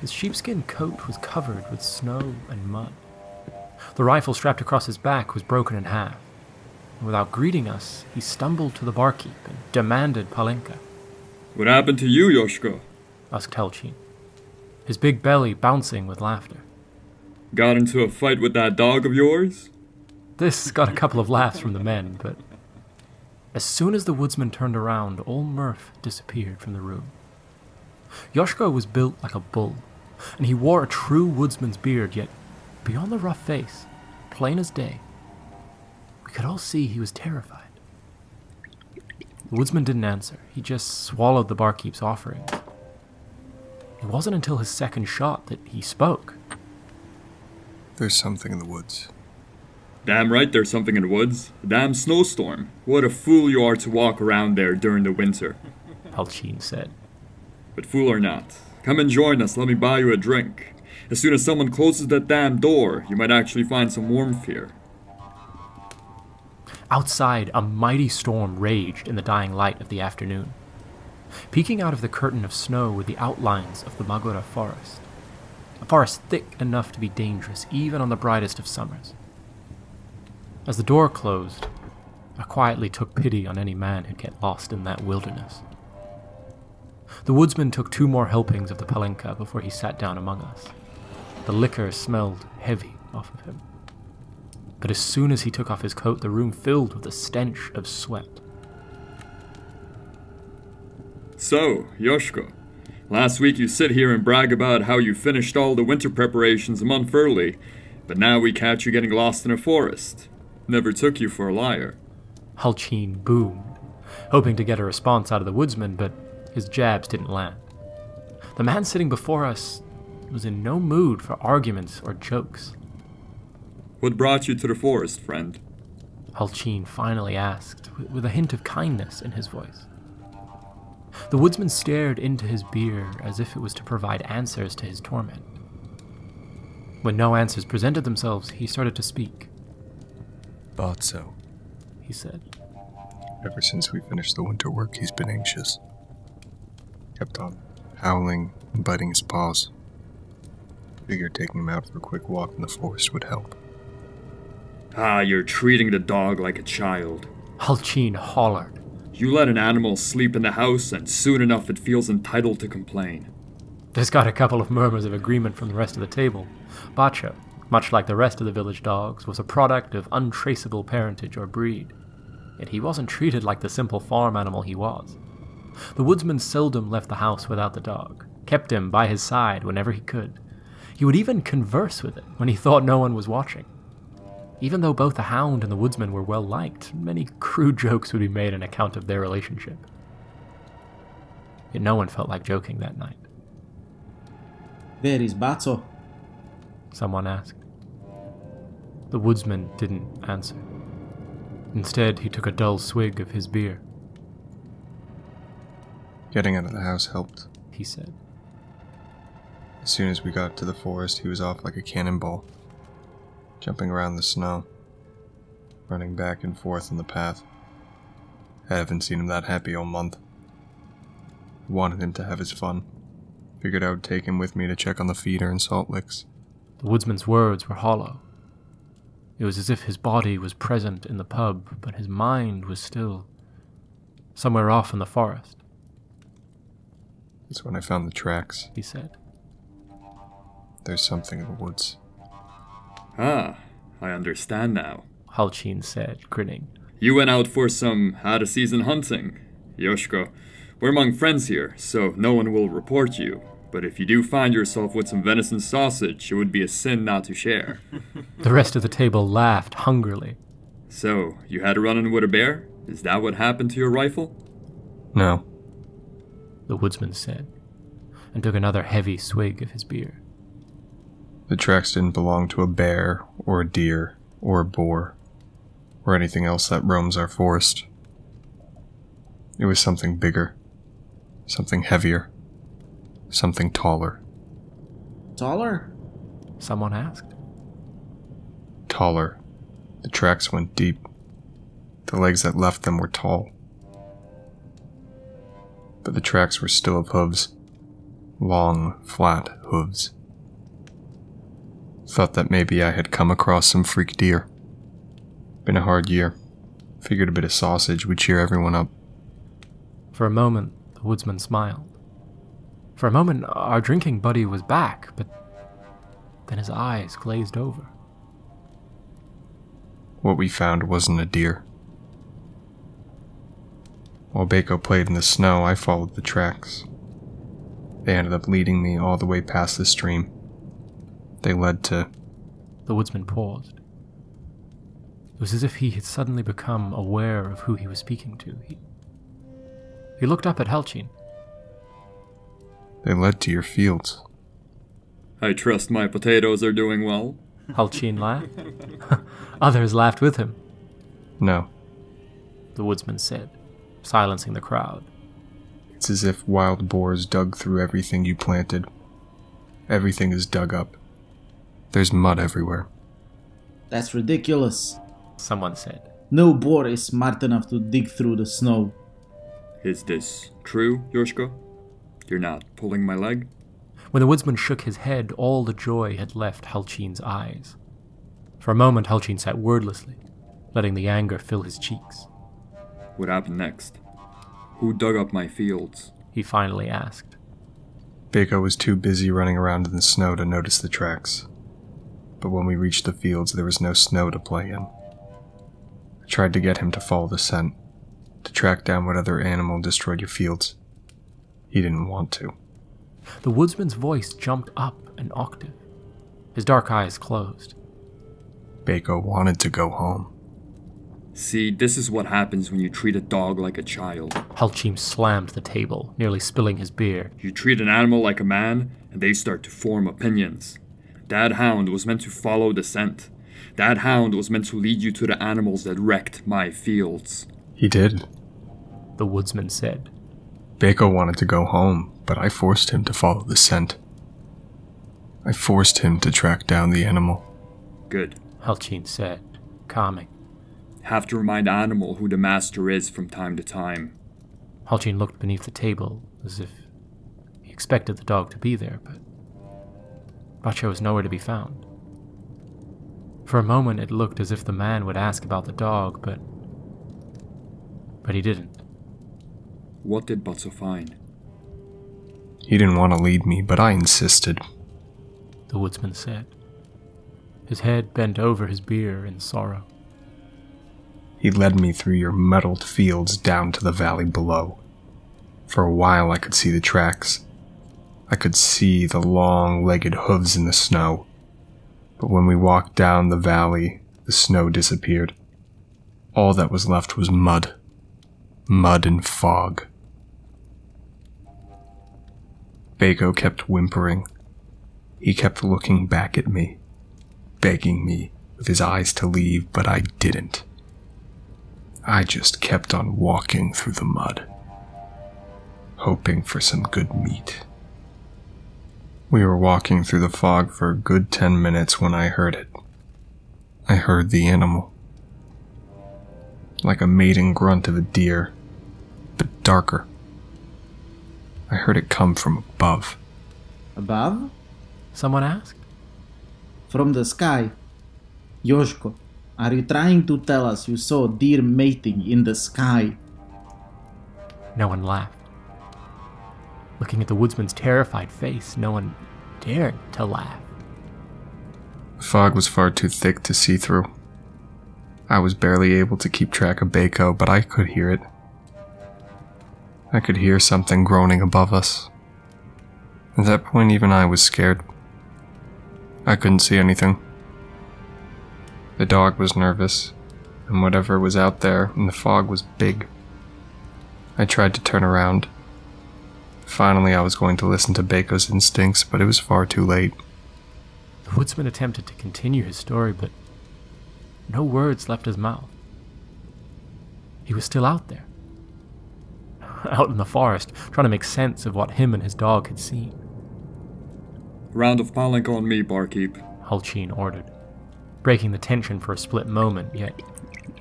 His sheepskin coat was covered with snow and mud. The rifle strapped across his back was broken in half. And without greeting us, he stumbled to the barkeep and demanded palenka. What happened to you, Yoshko? Asked Halchin, his big belly bouncing with laughter. Got into a fight with that dog of yours? This got a couple of laughs from the men, but as soon as the woodsman turned around, all mirth disappeared from the room. Yoshko was built like a bull, and he wore a true woodsman's beard, yet beyond the rough face, plain as day, we could all see he was terrified. The woodsman didn't answer. He just swallowed the barkeep's offering. It wasn't until his second shot that he spoke. There's something in the woods. Damn right there's something in the woods. A damn snowstorm. What a fool you are to walk around there during the winter. Halchin said. But fool or not, come and join us, let me buy you a drink. As soon as someone closes that damn door, you might actually find some warmth here. Outside, a mighty storm raged in the dying light of the afternoon. Peeking out of the curtain of snow were the outlines of the Magura forest. A forest thick enough to be dangerous, even on the brightest of summers. As the door closed, I quietly took pity on any man who'd get lost in that wilderness. The woodsman took 2 more helpings of the palenka before he sat down among us. The liquor smelled heavy off of him. But as soon as he took off his coat, the room filled with a stench of sweat. So, Yoshko, last week you sit here and brag about how you finished all the winter preparations a month early, but now we catch you getting lost in a forest. Never took you for a liar. Halchin boomed, hoping to get a response out of the woodsman, but his jabs didn't land. The man sitting before us was in no mood for arguments or jokes. What brought you to the forest, friend? Halchin finally asked, with a hint of kindness in his voice. The woodsman stared into his beer as if it was to provide answers to his torment. When no answers presented themselves, he started to speak. Thought so. He said. Ever since we finished the winter work, he's been anxious. Kept on howling and biting his paws. Figured taking him out for a quick walk in the forest would help. Ah, you're treating the dog like a child. Halchin hollered. You let an animal sleep in the house, and soon enough it feels entitled to complain. This got a couple of murmurs of agreement from the rest of the table. Bacho, much like the rest of the village dogs, was a product of untraceable parentage or breed. Yet he wasn't treated like the simple farm animal he was. The woodsman seldom left the house without the dog, kept him by his side whenever he could. He would even converse with it when he thought no one was watching. Even though both the hound and the woodsman were well liked, many crude jokes would be made on account of their relationship. Yet no one felt like joking that night. Where is Bato? Someone asked. The woodsman didn't answer. Instead, he took a dull swig of his beer. Getting out of the house helped. He said. As soon as we got to the forest, he was off like a cannonball, jumping around the snow, running back and forth on the path. I haven't seen him that happy all month. Wanted him to have his fun. Figured I would take him with me to check on the feeder and salt licks. The woodsman's words were hollow. It was as if his body was present in the pub, but his mind was still somewhere off in the forest. That's when I found the tracks. He said. There's something in the woods. Ah, I understand now. Halchin said, grinning. You went out for some out-of-season hunting. Yoshko, we're among friends here, so no one will report you. But if you do find yourself with some venison sausage, it would be a sin not to share. The rest of the table laughed hungrily. So, you had a run-in with a bear? Is that what happened to your rifle? No. The woodsman said, and took another heavy swig of his beer. The tracks didn't belong to a bear, or a deer, or a boar, or anything else that roams our forest. It was something bigger, something heavier, something taller. Taller? Someone asked. Taller. The tracks went deep. The legs that left them were tall. But the tracks were still of hooves, long, flat hooves. Thought that maybe I had come across some freak deer. Been a hard year. Figured a bit of sausage would cheer everyone up. For a moment, the woodsman smiled. For a moment, our drinking buddy was back, but then his eyes glazed over. What we found wasn't a deer. While Bako played in the snow, I followed the tracks. They ended up leading me all the way past the stream. They led to... The woodsman paused. It was as if he had suddenly become aware of who he was speaking to. He looked up at Halchin. They led to your fields. I trust my potatoes are doing well. Halchin laughed. Others laughed with him. No. The woodsman said, silencing the crowd. It's as if wild boars dug through everything you planted. Everything is dug up. There's mud everywhere. That's ridiculous. Someone said. No boar is smart enough to dig through the snow. Is this true, Yoshko? You're not pulling my leg? When the woodsman shook his head, all the joy had left Halchin's eyes. For a moment, Halchin sat wordlessly, letting the anger fill his cheeks. What happened next? Who dug up my fields? He finally asked. Bako was too busy running around in the snow to notice the tracks. But when we reached the fields, there was no snow to play in. I tried to get him to follow the scent, to track down what other animal destroyed your fields. He didn't want to. The woodsman's voice jumped up an octave. His dark eyes closed. Bako wanted to go home. See, this is what happens when you treat a dog like a child. Halchin slammed the table, nearly spilling his beer. You treat an animal like a man, and they start to form opinions. That hound was meant to follow the scent. That hound was meant to lead you to the animals that wrecked my fields. He did. The woodsman said. Bako wanted to go home, but I forced him to follow the scent. I forced him to track down the animal. Good. Halchin said, calming. Have to remind the animal who the master is from time to time. Halchin looked beneath the table, as if he expected the dog to be there, but Bacho was nowhere to be found. For a moment it looked as if the man would ask about the dog, but he didn't. What did Bacho find? He didn't want to lead me, but I insisted. The woodsman said, his head bent over his beer in sorrow. He led me through your muddled fields down to the valley below. For a while I could see the tracks. I could see the long-legged hooves in the snow. But when we walked down the valley, the snow disappeared. All that was left was mud. Mud and fog. Bako kept whimpering. He kept looking back at me, begging me with his eyes to leave, but I didn't. I just kept on walking through the mud, hoping for some good meat. We were walking through the fog for a good 10 minutes when I heard it. I heard the animal. Like a mating grunt of a deer, but darker. I heard it come from above. Above? Someone asked. From the sky. Yoshko, are you trying to tell us you saw deer mating in the sky? No one laughed. Looking at the woodsman's terrified face, no one dared to laugh. The fog was far too thick to see through. I was barely able to keep track of Bako, but I could hear it. I could hear something groaning above us. At that point, even I was scared. I couldn't see anything. The dog was nervous, and whatever was out there in the fog was big. I tried to turn around. Finally, I was going to listen to Bako's instincts, but it was far too late. The woodsman attempted to continue his story, but no words left his mouth. He was still out there. Out in the forest, trying to make sense of what him and his dog had seen. Round of palanque on me, barkeep. Halchin ordered, breaking the tension for a split moment, yet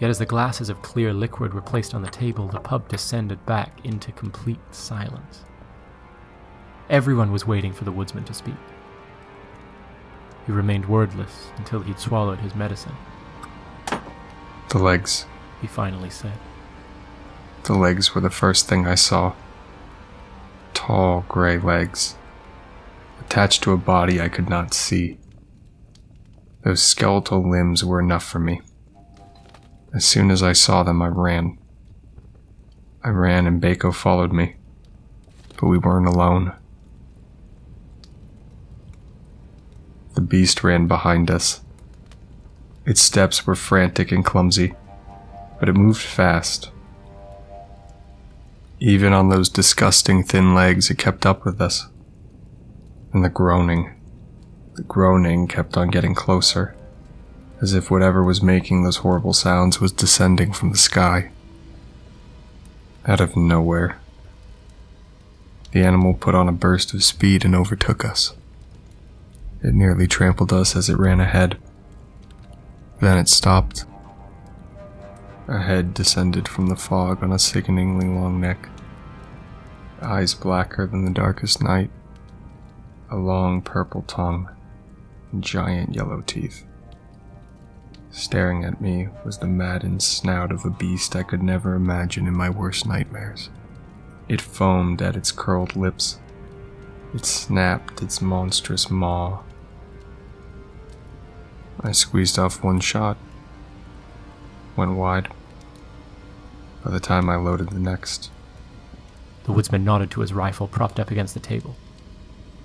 as the glasses of clear liquid were placed on the table, the pub descended back into complete silence. Everyone was waiting for the woodsman to speak. He remained wordless until he'd swallowed his medicine. The legs. He finally said. The legs were the first thing I saw. Tall, gray legs, attached to a body I could not see. Those skeletal limbs were enough for me. As soon as I saw them, I ran. I ran and Bako followed me, but we weren't alone. The beast ran behind us. Its steps were frantic and clumsy, but it moved fast. Even on those disgusting thin legs, it kept up with us. And the groaning kept on getting closer, as if whatever was making those horrible sounds was descending from the sky. Out of nowhere, the animal put on a burst of speed and overtook us. It nearly trampled us as it ran ahead. Then it stopped. A head descended from the fog on a sickeningly long neck. Eyes blacker than the darkest night. A long purple tongue. And giant yellow teeth. Staring at me was the maddened snout of a beast I could never imagine in my worst nightmares. It foamed at its curled lips. It snapped its monstrous maw. I squeezed off one shot. Went wide. By the time I loaded the next. The woodsman nodded to his rifle propped up against the table.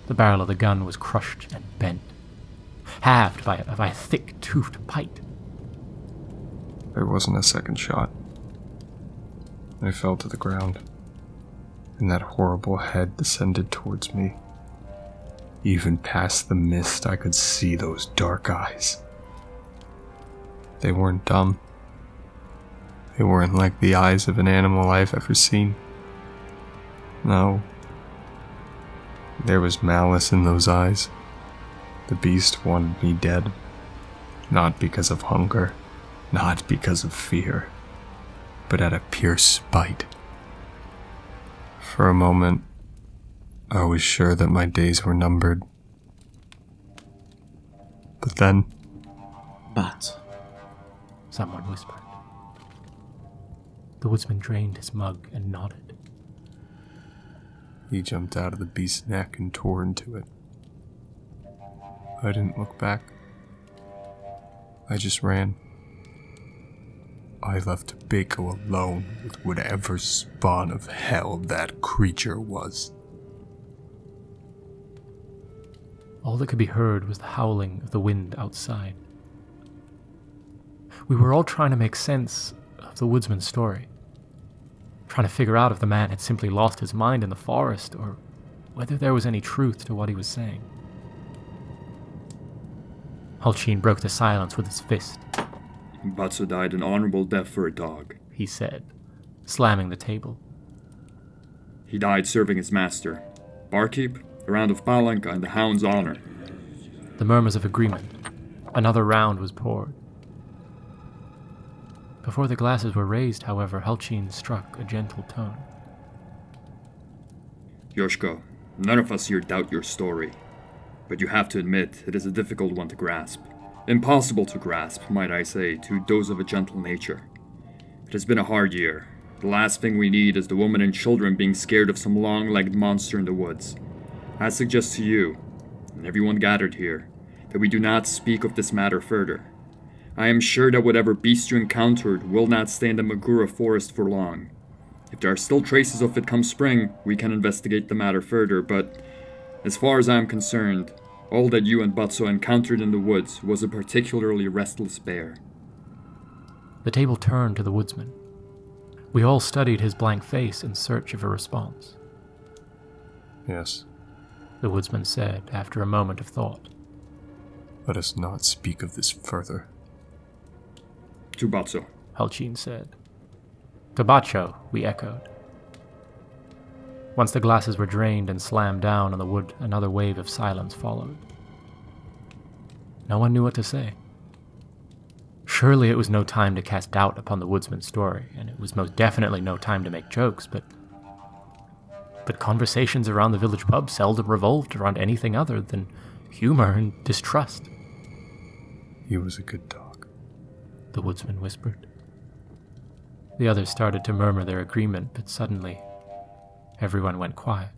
The barrel of the gun was crushed and bent, halved by a thick-toothed pike. There wasn't a second shot. I fell to the ground, and that horrible head descended towards me. Even past the mist, I could see those dark eyes. They weren't dumb. They weren't like the eyes of an animal I've ever seen. No. There was malice in those eyes. The beast wanted me dead. Not because of hunger, not because of fear, but out of pure spite. For a moment, I was sure that my days were numbered. But then... But... Someone whispered. The woodsman drained his mug and nodded. He jumped out of the beast's neck and tore into it. I didn't look back. I just ran. I left Bako alone with whatever spawn of hell that creature was. All that could be heard was the howling of the wind outside. We were all trying to make sense of the woodsman's story, trying to figure out if the man had simply lost his mind in the forest or whether there was any truth to what he was saying. Halchin broke the silence with his fist. Batso died an honorable death for a dog, he said, slamming the table. He died serving his master, barkeep, a round of palanca in the hound's honor. The murmurs of agreement. Another round was poured. Before the glasses were raised, however, Halchin struck a gentle tone. Yoshko, none of us here doubt your story, but you have to admit it is a difficult one to grasp. Impossible to grasp, might I say, to those of a gentle nature. It has been a hard year. The last thing we need is the women and children being scared of some long-legged monster in the woods. I suggest to you, and everyone gathered here, that we do not speak of this matter further. I am sure that whatever beast you encountered will not stay in the Magura forest for long. If there are still traces of it come spring, we can investigate the matter further, but as far as I am concerned, all that you and Batso encountered in the woods was a particularly restless bear. The table turned to the woodsman. We all studied his blank face in search of a response. Yes. The woodsman said after a moment of thought. Let us not speak of this further. To Batso, Halchin said. To Bacho, we echoed. Once the glasses were drained and slammed down on the wood, another wave of silence followed. No one knew what to say. Surely it was no time to cast doubt upon the woodsman's story, and it was most definitely no time to make jokes, but but conversations around the village pub seldom revolved around anything other than humor and distrust. He was a good dog, the woodsman whispered. The others started to murmur their agreement, but suddenly, everyone went quiet.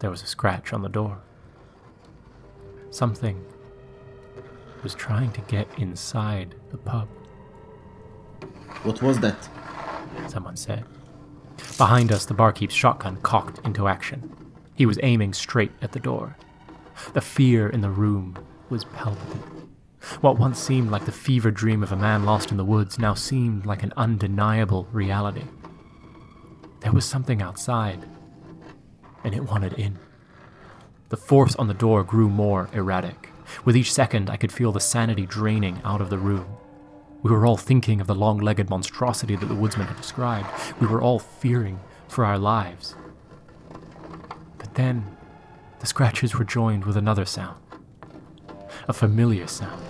There was a scratch on the door. Something was trying to get inside the pub. What was that? Someone said. Behind us, the barkeep's shotgun cocked into action. He was aiming straight at the door. The fear in the room was palpable. What once seemed like the fever dream of a man lost in the woods now seemed like an undeniable reality. There was something outside, and it wanted in. The force on the door grew more erratic. With each second, I could feel the sanity draining out of the room. We were all thinking of the long-legged monstrosity that the woodsman had described. We were all fearing for our lives. But then, the scratches were joined with another sound. A familiar sound.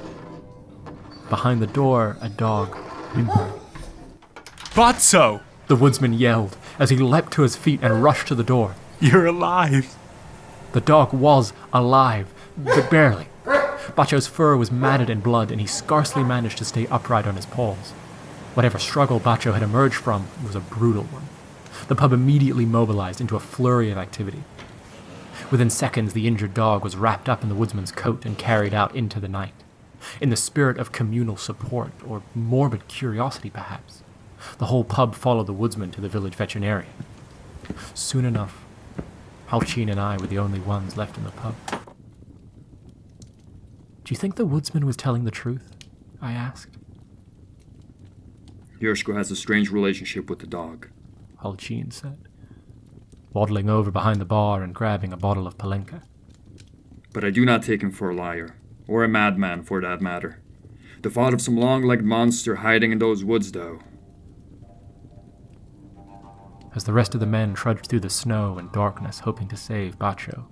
Behind the door, a dog whimpered. Botso! The woodsman yelled as he leapt to his feet and rushed to the door. You're alive! The dog was alive, but barely. Bacho's fur was matted in blood, and he scarcely managed to stay upright on his paws. Whatever struggle Bacho had emerged from was a brutal one. The pub immediately mobilized into a flurry of activity. Within seconds, the injured dog was wrapped up in the woodsman's coat and carried out into the night. In the spirit of communal support, or morbid curiosity perhaps, the whole pub followed the woodsman to the village veterinarian. Soon enough, Halchin and I were the only ones left in the pub. Do you think the woodsman was telling the truth? I asked. Yoshiko has a strange relationship with the dog, Halchin said, waddling over behind the bar and grabbing a bottle of Palenka. But I do not take him for a liar, or a madman for that matter. The thought of some long-legged monster hiding in those woods, though. As the rest of the men trudged through the snow and darkness hoping to save Bacho,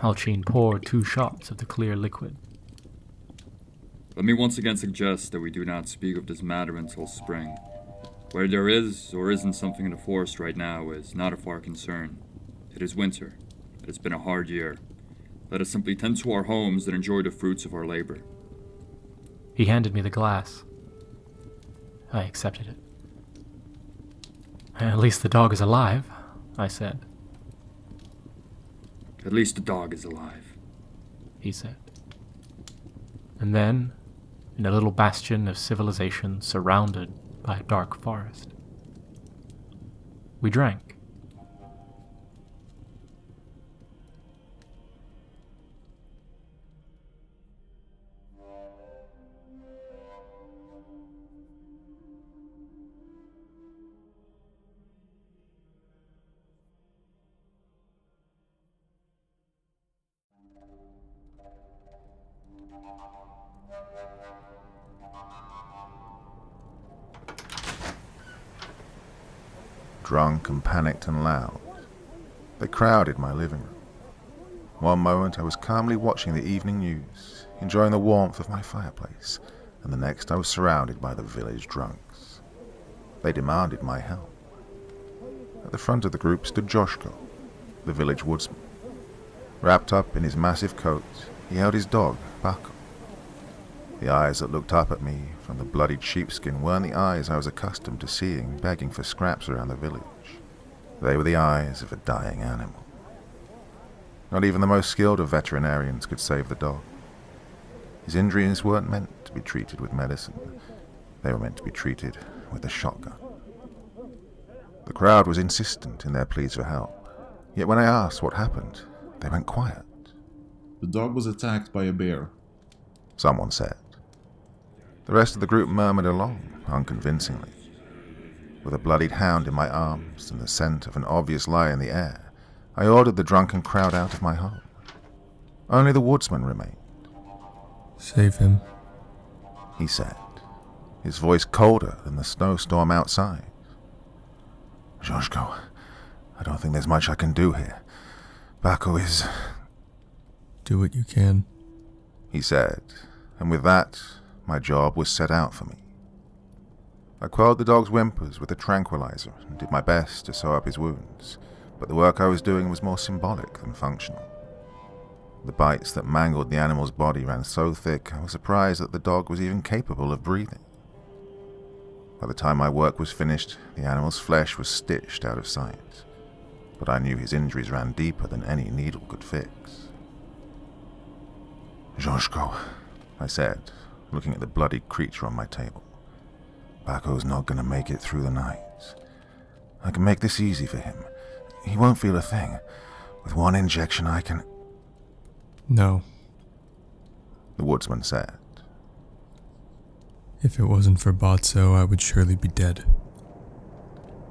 Halchin poured 2 shots of the clear liquid. Let me once again suggest that we do not speak of this matter until spring. Whether there is or isn't something in the forest right now is not of our concern. It is winter. It has been a hard year. Let us simply tend to our homes and enjoy the fruits of our labor. He handed me the glass. I accepted it. At least the dog is alive, I said. At least the dog is alive, he said. And then, in a little bastion of civilization surrounded by a dark forest, we drank. Drunk and panicked and loud, they crowded my living room. One moment I was calmly watching the evening news, enjoying the warmth of my fireplace, and the next I was surrounded by the village drunks. They demanded my help. At the front of the group stood Joshko, the village woodsman. Wrapped up in his massive coat, he held his dog, Bako. The eyes that looked up at me from the bloodied sheepskin weren't the eyes I was accustomed to seeing begging for scraps around the village. They were the eyes of a dying animal. Not even the most skilled of veterinarians could save the dog. His injuries weren't meant to be treated with medicine. They were meant to be treated with a shotgun. The crowd was insistent in their pleas for help. Yet when I asked what happened, they went quiet. The dog was attacked by a bear, someone said. The rest of the group murmured along, unconvincingly. With a bloodied hound in my arms and the scent of an obvious lie in the air, I ordered the drunken crowd out of my home. Only the woodsman remained. Save him, he said, his voice colder than the snowstorm outside. Joshko, I don't think there's much I can do here. Bako is... Do what you can, he said, and with that, my job was set out for me. I quelled the dog's whimpers with a tranquilizer and did my best to sew up his wounds, but the work I was doing was more symbolic than functional. The bites that mangled the animal's body ran so thick I was surprised that the dog was even capable of breathing. By the time my work was finished, the animal's flesh was stitched out of sight, but I knew his injuries ran deeper than any needle could fix. "Joshko," I said, looking at the bloodied creature on my table. "Bako's not going to make it through the night. I can make this easy for him. He won't feel a thing. With one injection I can—" No. The woodsman said. If it wasn't for Botso, I would surely be dead.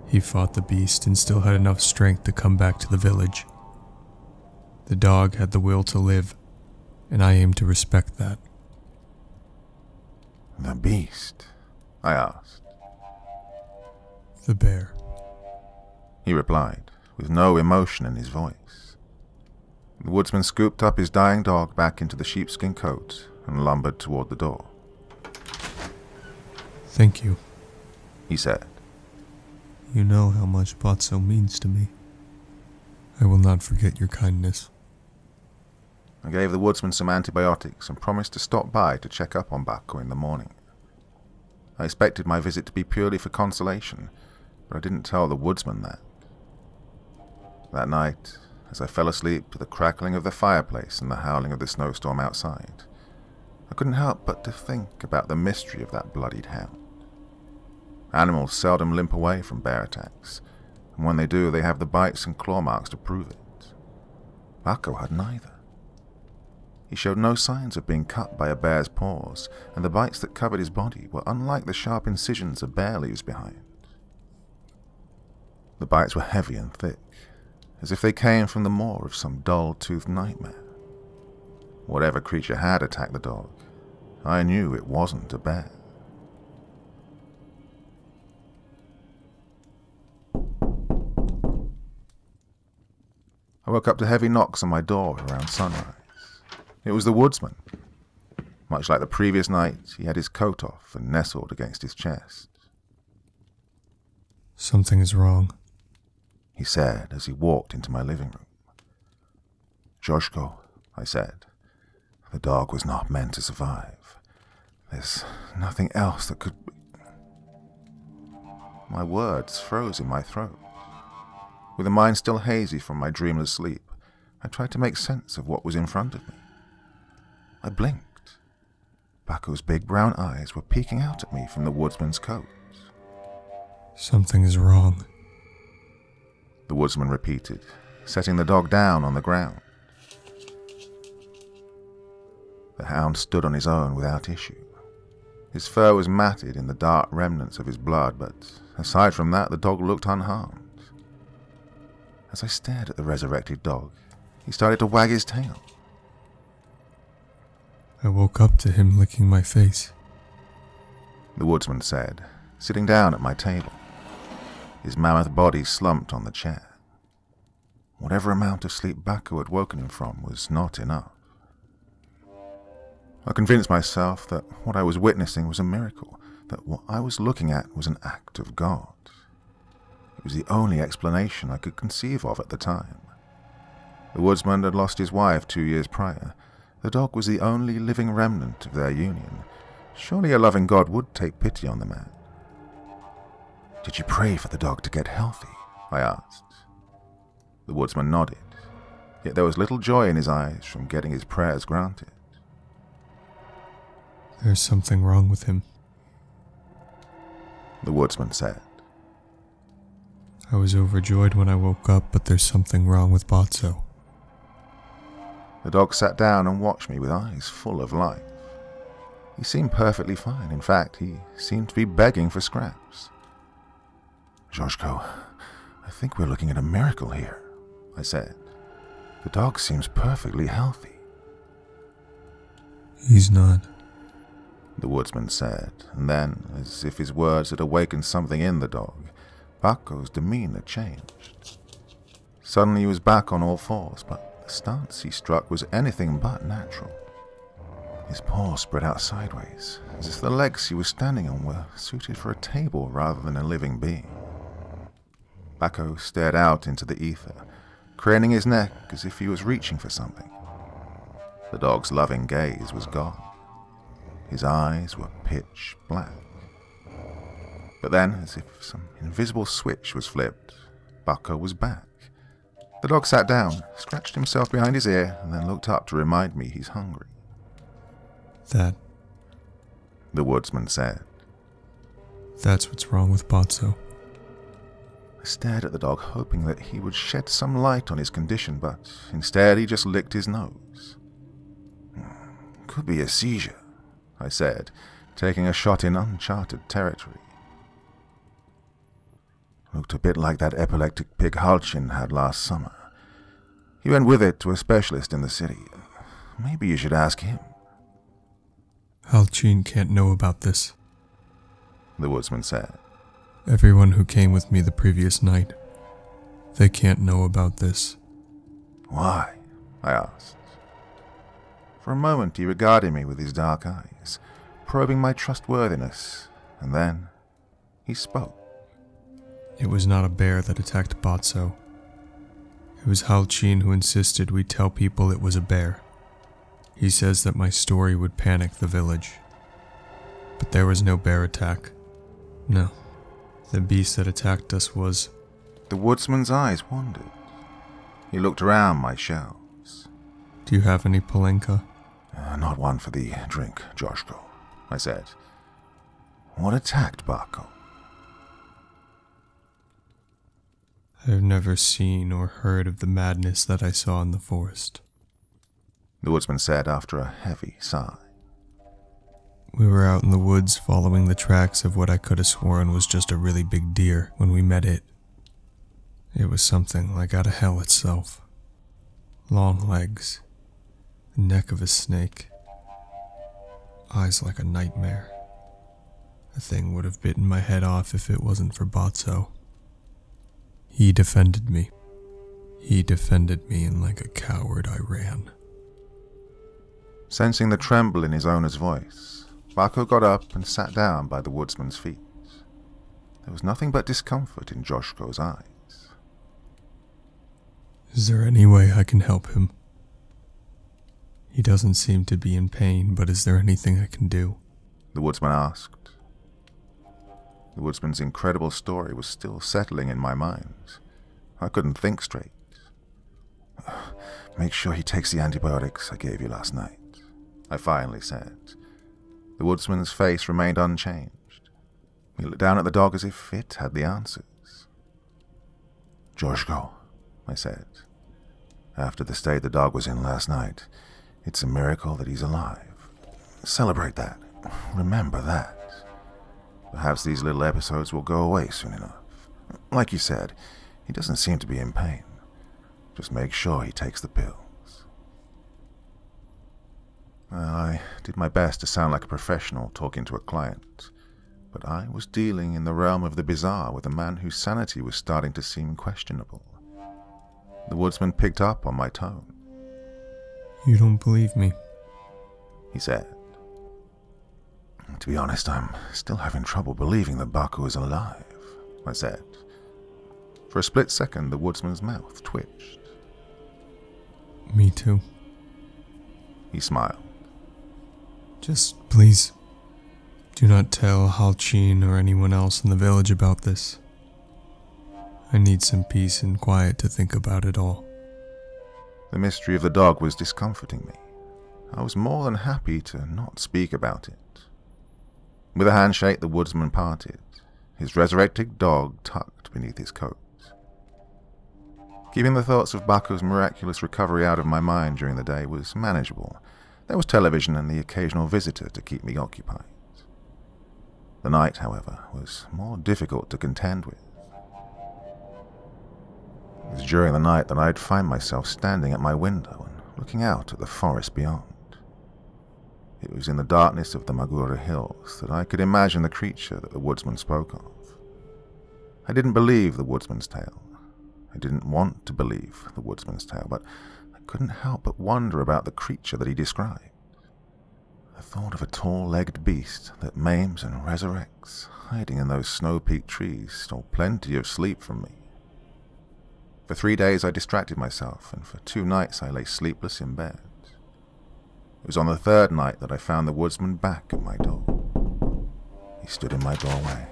He fought the beast and still had enough strength to come back to the village. The dog had the will to live, and I aim to respect that. "The beast?" I asked. The bear. He replied, with no emotion in his voice. The woodsman scooped up his dying dog back into the sheepskin coat and lumbered toward the door. Thank you. He said. You know how much Botso means to me. I will not forget your kindness. I gave the woodsman some antibiotics and promised to stop by to check up on Bako in the morning. I expected my visit to be purely for consolation, but I didn't tell the woodsman that. That night, as I fell asleep to the crackling of the fireplace and the howling of the snowstorm outside, I couldn't help but to think about the mystery of that bloodied hound. Animals seldom limp away from bear attacks, and when they do, they have the bites and claw marks to prove it. Bako had neither. He showed no signs of being cut by a bear's paws, and the bites that covered his body were unlike the sharp incisions a bear leaves behind. The bites were heavy and thick, as if they came from the maw of some dull-toothed nightmare. Whatever creature had attacked the dog, I knew it wasn't a bear. I woke up to heavy knocks on my door around sunrise. It was the woodsman. Much like the previous night, he had his coat off and nestled against his chest. Something is wrong, he said as he walked into my living room. "Joshko," I said, "the dog was not meant to survive. There's nothing else that could..." My words froze in my throat. With a mind still hazy from my dreamless sleep, I tried to make sense of what was in front of me. I blinked. Bako's big brown eyes were peeking out at me from the woodsman's coat. Something is wrong, the woodsman repeated, setting the dog down on the ground. The hound stood on his own without issue. His fur was matted in the dark remnants of his blood, but aside from that, the dog looked unharmed. As I stared at the resurrected dog, he started to wag his tail. I woke up to him licking my face, the woodsman said, sitting down at my table. His mammoth body slumped on the chair. Whatever amount of sleep Bako had woken him from was not enough. I convinced myself that what I was witnessing was a miracle, that what I was looking at was an act of God. It was the only explanation I could conceive of at the time. The woodsman had lost his wife 2 years prior. The dog was the only living remnant of their union. Surely a loving God would take pity on the man. "Did you pray for the dog to get healthy?" I asked. The woodsman nodded, yet there was little joy in his eyes from getting his prayers granted. There's something wrong with him, the woodsman said. I was overjoyed when I woke up, but there's something wrong with Botso. The dog sat down and watched me with eyes full of life. He seemed perfectly fine. In fact, he seemed to be begging for scraps. "Joshko, I think we're looking at a miracle here," I said. "The dog seems perfectly healthy." He's not, the woodsman said, and then, as if his words had awakened something in the dog, Bako's demeanor changed. Suddenly he was back on all fours, but the stance he struck was anything but natural. His paws spread out sideways, as if the legs he was standing on were suited for a table rather than a living being. Bako stared out into the ether, craning his neck as if he was reaching for something. The dog's loving gaze was gone. His eyes were pitch black. But then, as if some invisible switch was flipped, Bako was back. The dog sat down, scratched himself behind his ear, and then looked up to remind me he's hungry. That, The woodsman said. that's what's wrong with Botso. I stared at the dog, hoping that he would shed some light on his condition, but instead he just licked his nose. Could be a seizure, I said, taking a shot in uncharted territory. Looked a bit like that epileptic pig Halchin had last summer. He went with it to a specialist in the city. Maybe you should ask him. Halchin can't know about this. The woodsman said. Everyone who came with me the previous night, they can't know about this. Why? I asked. For a moment he regarded me with his dark eyes, probing my trustworthiness, and then he spoke. It was not a bear that attacked Botso. It was Halchin who insisted we tell people it was a bear. He says that my story would panic the village. But there was no bear attack. No. The beast that attacked us was... The woodsman's eyes wandered. He looked around my shelves. Do you have any Palenka? Not one for the drink, Joshko, I said. What attacked Bako? I have never seen or heard of the madness that I saw in the forest. The woodsman said after a heavy sigh. We were out in the woods following the tracks of what I could have sworn was just a really big deer when we met it. It was something like out of hell itself. Long legs, the neck of a snake, eyes like a nightmare. The thing would have bitten my head off if it wasn't for Botso. He defended me. He defended me, and like a coward I ran. Sensing the tremble in his owner's voice, Bako got up and sat down by the woodsman's feet. There was nothing but discomfort in Joshko's eyes. Is there any way I can help him? He doesn't seem to be in pain, but is there anything I can do? The woodsman asked. The woodsman's incredible story was still settling in my mind. I couldn't think straight. Make sure he takes the antibiotics I gave you last night, I finally said. The woodsman's face remained unchanged. He looked down at the dog as if it had the answers. Joshko, I said. After the state the dog was in last night, it's a miracle that he's alive. Celebrate that. Remember that. Perhaps these little episodes will go away soon enough. Like you said, he doesn't seem to be in pain. Just make sure he takes the pills. Well, I did my best to sound like a professional talking to a client, but I was dealing in the realm of the bizarre with a man whose sanity was starting to seem questionable. The woodsman picked up on my tone. You don't believe me? He said. To be honest, I'm still having trouble believing that Bako is alive, I said. For a split second, the woodsman's mouth twitched. Me too. He smiled. Just please, do not tell Halchin or anyone else in the village about this. I need some peace and quiet to think about it all. The mystery of the dog was discomforting me. I was more than happy to not speak about it. With a handshake, the woodsman parted, his resurrected dog tucked beneath his coat. Keeping the thoughts of Bako's miraculous recovery out of my mind during the day was manageable. There was television and the occasional visitor to keep me occupied. The night, however, was more difficult to contend with. It was during the night that I'd find myself standing at my window and looking out at the forest beyond. It was in the darkness of the Magura hills that I could imagine the creature that the woodsman spoke of. I didn't believe the woodsman's tale. I didn't want to believe the woodsman's tale, but I couldn't help but wonder about the creature that he described. I thought of a tall-legged beast that maims and resurrects, hiding in those snow-peaked trees, stole plenty of sleep from me. For 3 days I distracted myself, and for 2 nights I lay sleepless in bed. It was on the 3rd night that I found the Woodsman back at my door. He stood in my doorway,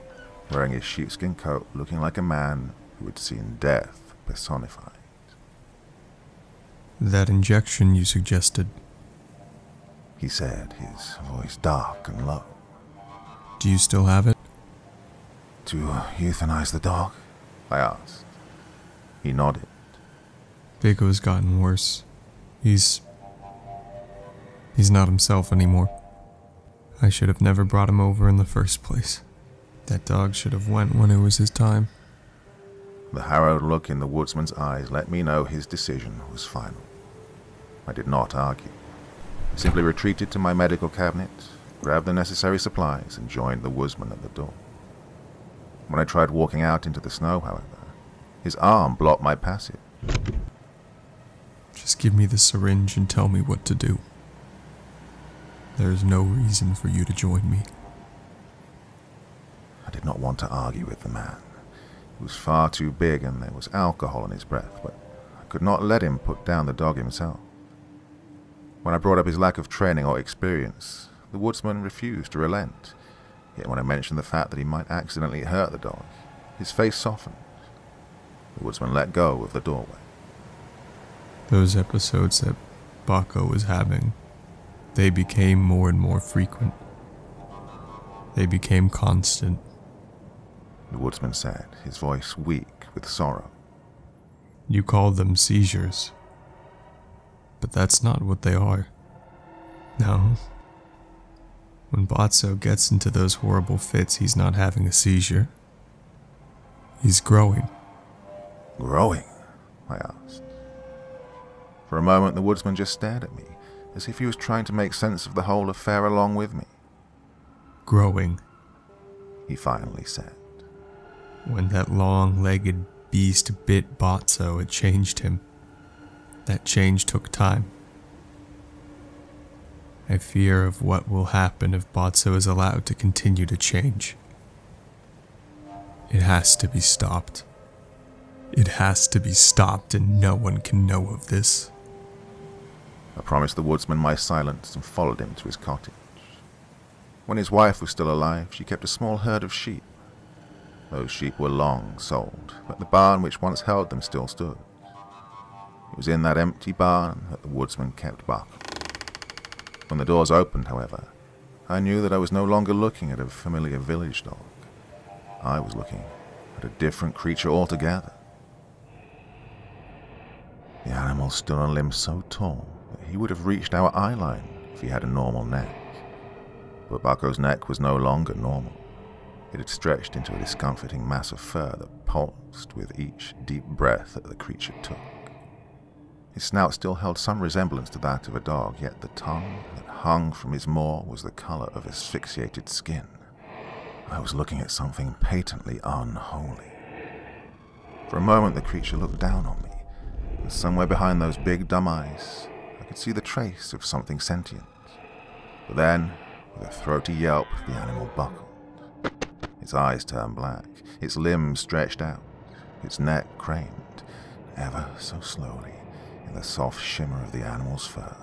wearing his sheepskin coat, looking like a man who had seen death personified. That injection you suggested, He said, his voice dark and low. do you still have it? To euthanize the dog? I asked. He nodded. Vigo's gotten worse. He's not himself anymore. I should have never brought him over in the first place. That dog should have went when it was his time. The harrowed look in the woodsman's eyes let me know his decision was final. I did not argue. I simply retreated to my medical cabinet, grabbed the necessary supplies, and joined the woodsman at the door. When I tried walking out into the snow, however, his arm blocked my passage. Just give me the syringe and tell me what to do. There is no reason for you to join me. I did not want to argue with the man. He was far too big and there was alcohol in his breath, but I could not let him put down the dog himself. When I brought up his lack of training or experience, the woodsman refused to relent. Yet when I mentioned the fact that he might accidentally hurt the dog, his face softened. The woodsman let go of the doorway. Those episodes that Baco was having, they became more and more frequent. They became constant. The woodsman said, his voice weak with sorrow. You called them seizures. But that's not what they are. No. When Botso gets into those horrible fits, he's not having a seizure. He's growing. Growing? I asked. For a moment the woodsman just stared at me, as if he was trying to make sense of the whole affair along with me. Growing. He finally said. When that long-legged beast bit Botso, it changed him. That change took time. I fear of what will happen if Botso is allowed to continue to change. It has to be stopped. It has to be stopped, and no one can know of this. I promised the woodsman my silence and followed him to his cottage. When his wife was still alive, she kept a small herd of sheep. Those sheep were long sold, but the barn which once held them still stood. It was in that empty barn that the woodsman kept Buck. When the doors opened, however, I knew that I was no longer looking at a familiar village dog. I was looking at a different creature altogether. The animal stood on limbs so tall that he would have reached our eye line if he had a normal neck. But Bucko's neck was no longer normal. It had stretched into a discomforting mass of fur that pulsed with each deep breath that the creature took. His snout still held some resemblance to that of a dog, yet the tongue that hung from his maw was the color of asphyxiated skin. I was looking at something patently unholy. For a moment the creature looked down on me, and somewhere behind those big dumb eyes I could see the trace of something sentient. But then, with a throaty yelp, the animal buckled. Its eyes turned black, its limbs stretched out, its neck craned, ever so slowly, in the soft shimmer of the animal's fur.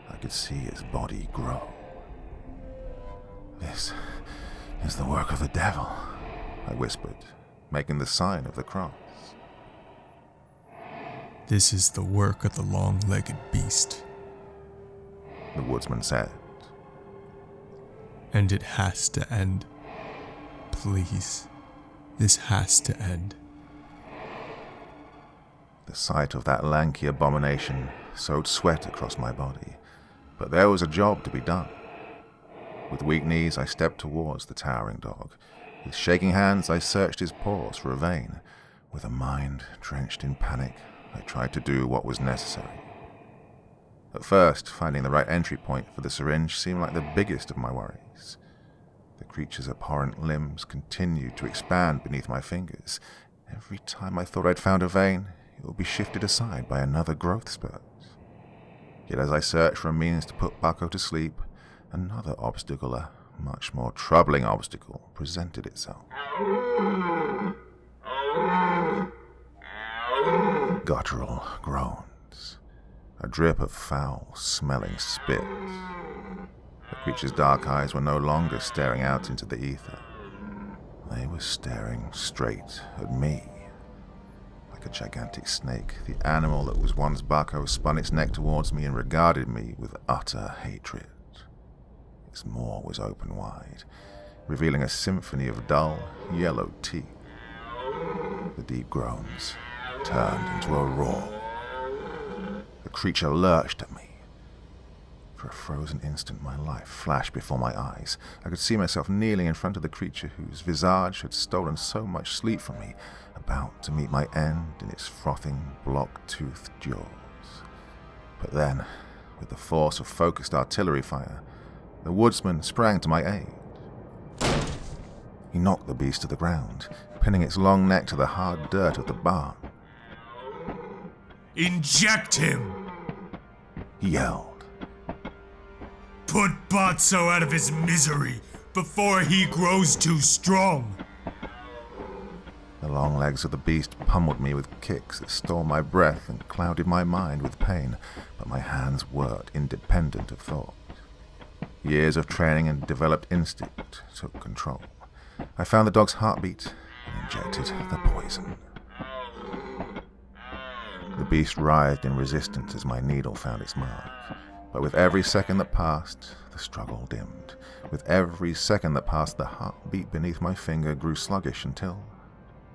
I could see its body grow. "This is the work of the devil," I whispered, making the sign of the cross. This is the work of the long-legged beast. The woodsman said. And it has to end. Please. This has to end. The sight of that lanky abomination sowed sweat across my body, but there was a job to be done. With weak knees, I stepped towards the towering dog. With shaking hands, I searched his paws for a vein. With a mind drenched in panic, I tried to do what was necessary. At first, finding the right entry point for the syringe seemed like the biggest of my worries. The creature's abhorrent limbs continued to expand beneath my fingers. Every time I thought I'd found a vein, it would be shifted aside by another growth spurt. Yet as I searched for a means to put Bucko to sleep, another obstacle, a much more troubling obstacle, presented itself. Guttural groans, a drip of foul-smelling spit. The creature's dark eyes were no longer staring out into the ether. They were staring straight at me. Like a gigantic snake, the animal that was once Bucko spun its neck towards me and regarded me with utter hatred. Its maw was open wide, revealing a symphony of dull, yellow teeth. The deep groans turned into a roar. The creature lurched at me. For a frozen instant, my life flashed before my eyes. I could see myself kneeling in front of the creature whose visage had stolen so much sleep from me, about to meet my end in its frothing, block-toothed jaws. But then, with the force of focused artillery fire, the woodsman sprang to my aid. He knocked the beast to the ground, pinning its long neck to the hard dirt of the barn. Inject him! He yelled. Put Botso out of his misery before he grows too strong. The long legs of the beast pummeled me with kicks that stole my breath and clouded my mind with pain, but my hands worked independent of thought. Years of training and developed instinct took control. I found the dog's heartbeat and injected the poison. The beast writhed in resistance as my needle found its mark. But with every second that passed, the struggle dimmed. With every second that passed, the heartbeat beneath my finger grew sluggish until,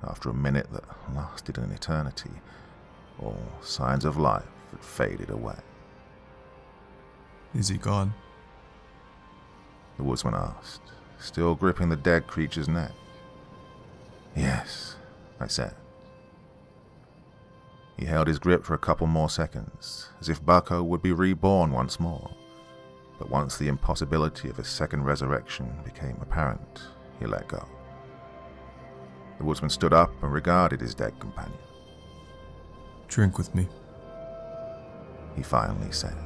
after a minute that lasted an eternity, all signs of life had faded away. Is he gone? The woodsman asked, still gripping the dead creature's neck. Yes, I said. He held his grip for a couple more seconds, as if Bucko would be reborn once more. But once the impossibility of a second resurrection became apparent, he let go. The woodsman stood up and regarded his dead companion. Drink with me. He finally said.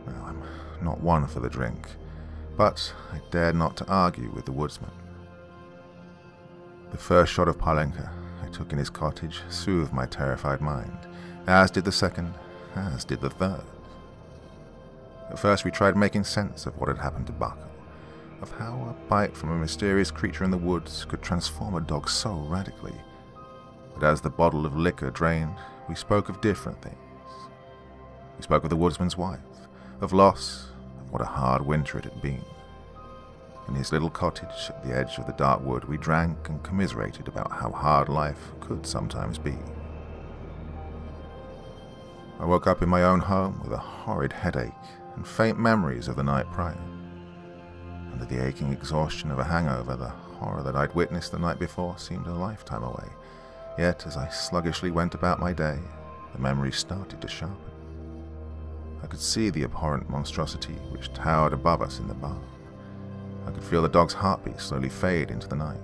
Now, I'm not one for the drink, but I dared not to argue with the woodsman. The first shot of Palenka I took in his cottage soothed my terrified mind, as did the second, as did the third. At first we tried making sense of what had happened to Bucko, of how a bite from a mysterious creature in the woods could transform a dog so radically. But as the bottle of liquor drained, we spoke of different things. We spoke of the woodsman's wife, of loss, of what a hard winter it had been. In his little cottage at the edge of the dark wood, we drank and commiserated about how hard life could sometimes be. I woke up in my own home with a horrid headache and faint memories of the night prior. Under the aching exhaustion of a hangover, the horror that I'd witnessed the night before seemed a lifetime away. Yet, as I sluggishly went about my day, the memories started to sharpen. I could see the abhorrent monstrosity which towered above us in the barn. I could feel the dog's heartbeat slowly fade into the night.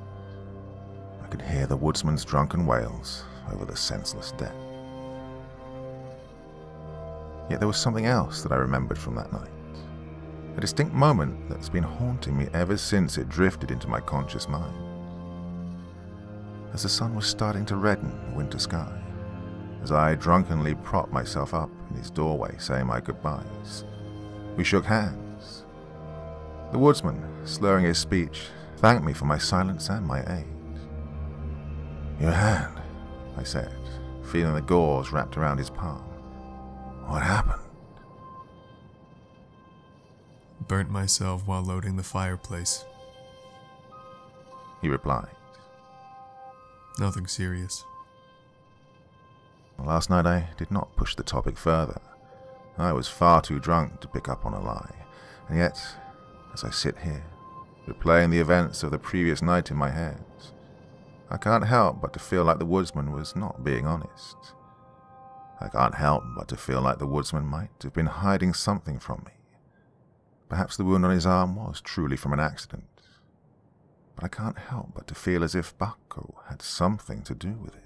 I could hear the woodsman's drunken wails over the senseless dead. Yet there was something else that I remembered from that night. A distinct moment that's been haunting me ever since it drifted into my conscious mind. As the sun was starting to redden the winter sky, as I drunkenly propped myself up in his doorway saying my goodbyes, we shook hands. The woodsman, slurring his speech, thanked me for my silence and my aid. Your hand, I said, feeling the gauze wrapped around his palm. What happened? Burnt myself while loading the fireplace. He replied. Nothing serious. Last night I did not push the topic further. I was far too drunk to pick up on a lie, and yet, as I sit here, replaying the events of the previous night in my head, I can't help but to feel like the woodsman was not being honest. I can't help but to feel like the woodsman might have been hiding something from me. Perhaps the wound on his arm was truly from an accident, but I can't help but to feel as if Bucko had something to do with it.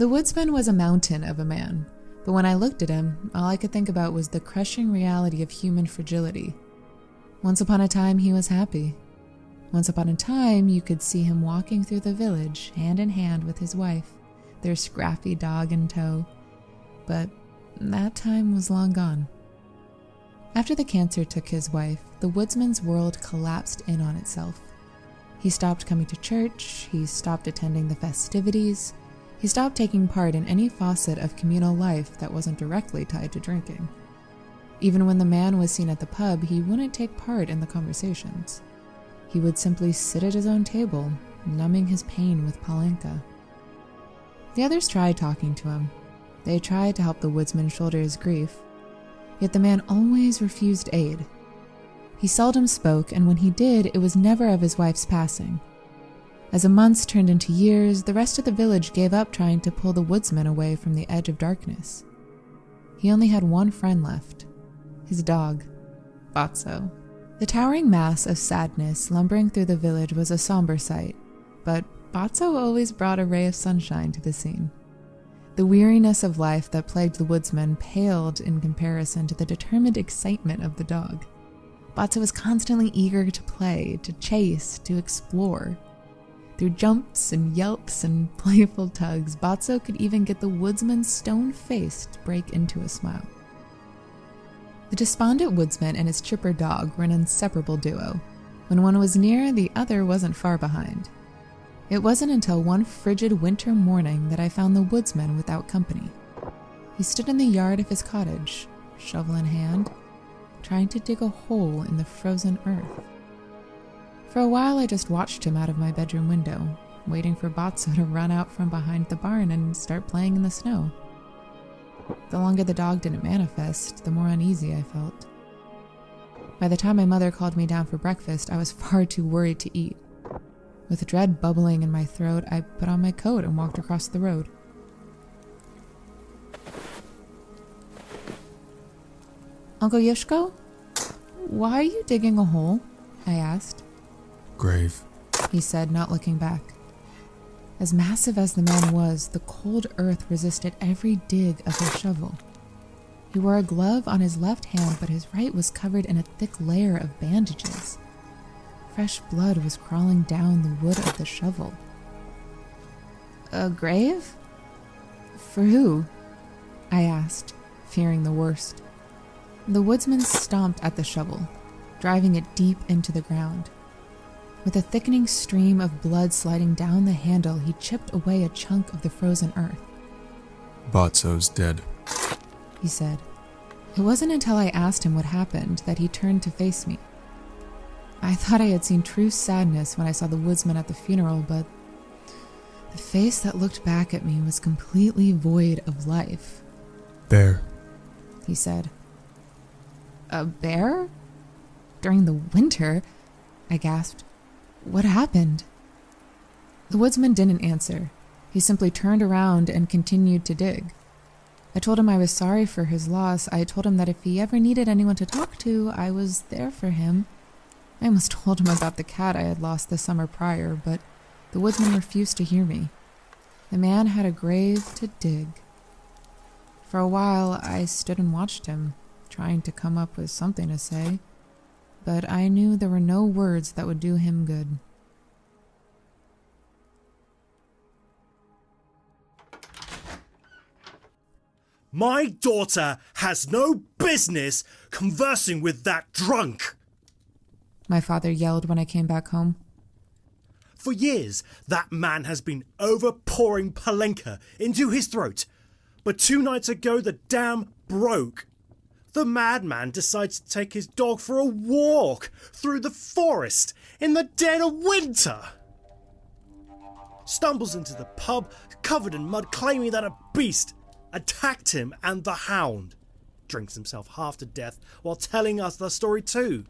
The Woodsman was a mountain of a man, but when I looked at him, all I could think about was the crushing reality of human fragility. Once upon a time, he was happy. Once upon a time, you could see him walking through the village, hand in hand with his wife, their scrappy dog in tow. But that time was long gone. After the cancer took his wife, the Woodsman's world collapsed in on itself. He stopped coming to church, he stopped attending the festivities, he stopped taking part in any facet of communal life that wasn't directly tied to drinking. Even when the man was seen at the pub, he wouldn't take part in the conversations. He would simply sit at his own table, numbing his pain with palenka. The others tried talking to him. They tried to help the Woodsman shoulder his grief, yet the man always refused aid. He seldom spoke, and when he did, it was never of his wife's passing. As the months turned into years, the rest of the village gave up trying to pull the Woodsman away from the edge of darkness. He only had one friend left, his dog, Batso. The towering mass of sadness lumbering through the village was a somber sight, but Batso always brought a ray of sunshine to the scene. The weariness of life that plagued the Woodsman paled in comparison to the determined excitement of the dog. Batso was constantly eager to play, to chase, to explore. Through jumps and yelps and playful tugs, Batso could even get the Woodsman's stone face to break into a smile. The despondent Woodsman and his chipper dog were an inseparable duo. When one was near, the other wasn't far behind. It wasn't until one frigid winter morning that I found the Woodsman without company. He stood in the yard of his cottage, shovel in hand, trying to dig a hole in the frozen earth. For a while I just watched him out of my bedroom window, waiting for Batso to run out from behind the barn and start playing in the snow. The longer the dog didn't manifest, the more uneasy I felt. By the time my mother called me down for breakfast, I was far too worried to eat. With dread bubbling in my throat, I put on my coat and walked across the road. Uncle Yushko? Why are you digging a hole? I asked. Grave, he said, not looking back. As massive as the man was, the cold earth resisted every dig of his shovel. He wore a glove on his left hand, but his right was covered in a thick layer of bandages. Fresh blood was crawling down the wood of the shovel. A grave? For who? I asked, fearing the worst. The Woodsman stomped at the shovel, driving it deep into the ground. With a thickening stream of blood sliding down the handle, he chipped away a chunk of the frozen earth. Batso's dead, he said. It wasn't until I asked him what happened that he turned to face me. I thought I had seen true sadness when I saw the Woodsman at the funeral, but the face that looked back at me was completely void of life. Bear, he said. A bear? During the winter? I gasped. What happened? The Woodsman didn't answer. He simply turned around and continued to dig. I told him I was sorry for his loss. I told him that if he ever needed anyone to talk to, I was there for him. I almost told him about the cat I had lost the summer prior, but the Woodsman refused to hear me. The man had a grave to dig. For a while, I stood and watched him, trying to come up with something to say, but I knew there were no words that would do him good. My daughter has no business conversing with that drunk! My father yelled when I came back home. For years, that man has been overpouring palenka into his throat, but 2 nights ago the dam broke. The madman decides to take his dog for a walk through the forest in the dead of winter. Stumbles into the pub covered in mud, claiming that a beast attacked him and the hound. Drinks himself half to death while telling us the story too.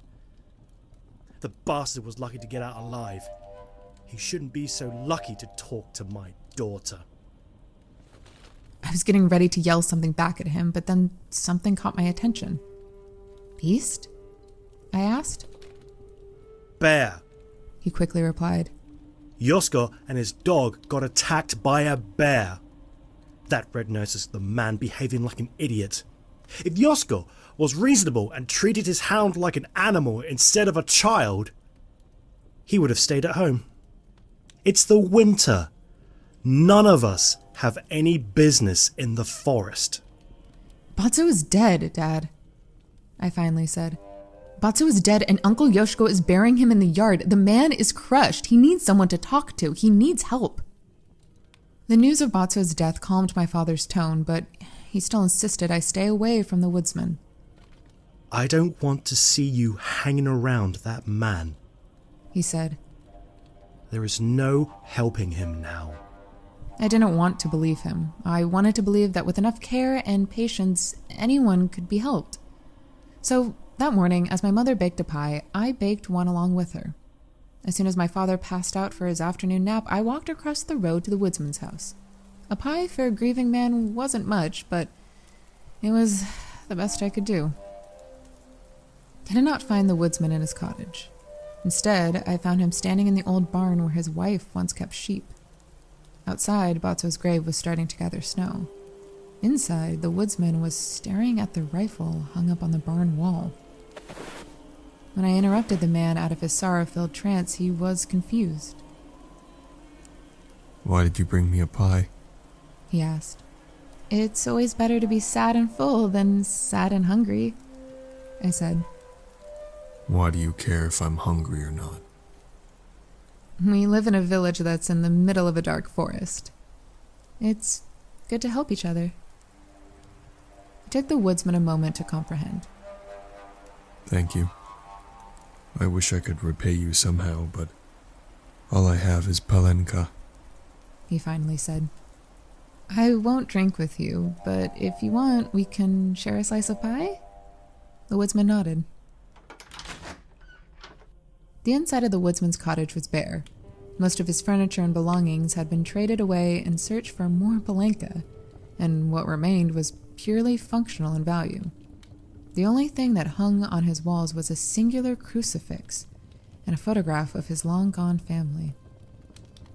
The bastard was lucky to get out alive. He shouldn't be so lucky to talk to my daughter. I was getting ready to yell something back at him, but then something caught my attention. Beast? I asked. Bear, he quickly replied. Yosko and his dog got attacked by a bear. That red noticed the man behaving like an idiot. If Yoshko was reasonable and treated his hound like an animal instead of a child, he would have stayed at home. It's the winter. None of us have any business in the forest. Batsu is dead, Dad, I finally said. Batsu is dead and Uncle Yoshiko is burying him in the yard. The man is crushed. He needs someone to talk to. He needs help. The news of Batsu's death calmed my father's tone, but he still insisted I stay away from the Woodsman. I don't want to see you hanging around that man, he said. There is no helping him now. I didn't want to believe him. I wanted to believe that with enough care and patience, anyone could be helped. So that morning, as my mother baked a pie, I baked one along with her. As soon as my father passed out for his afternoon nap, I walked across the road to the Woodsman's house. A pie for a grieving man wasn't much, but it was the best I could do. I did not find the Woodsman in his cottage. Instead, I found him standing in the old barn where his wife once kept sheep. Outside, Batsu's grave was starting to gather snow. Inside, the Woodsman was staring at the rifle hung up on the barn wall. When I interrupted the man out of his sorrow-filled trance, he was confused. Why did you bring me a pie? He asked. It's always better to be sad and full than sad and hungry, I said. Why do you care if I'm hungry or not? We live in a village that's in the middle of a dark forest. It's good to help each other. It took the Woodsman a moment to comprehend. Thank you. I wish I could repay you somehow, but all I have is palenka, he finally said. I won't drink with you, but if you want, we can share a slice of pie? The Woodsman nodded. The inside of the Woodsman's cottage was bare. Most of his furniture and belongings had been traded away in search for more palenka, and what remained was purely functional in value. The only thing that hung on his walls was a singular crucifix and a photograph of his long-gone family.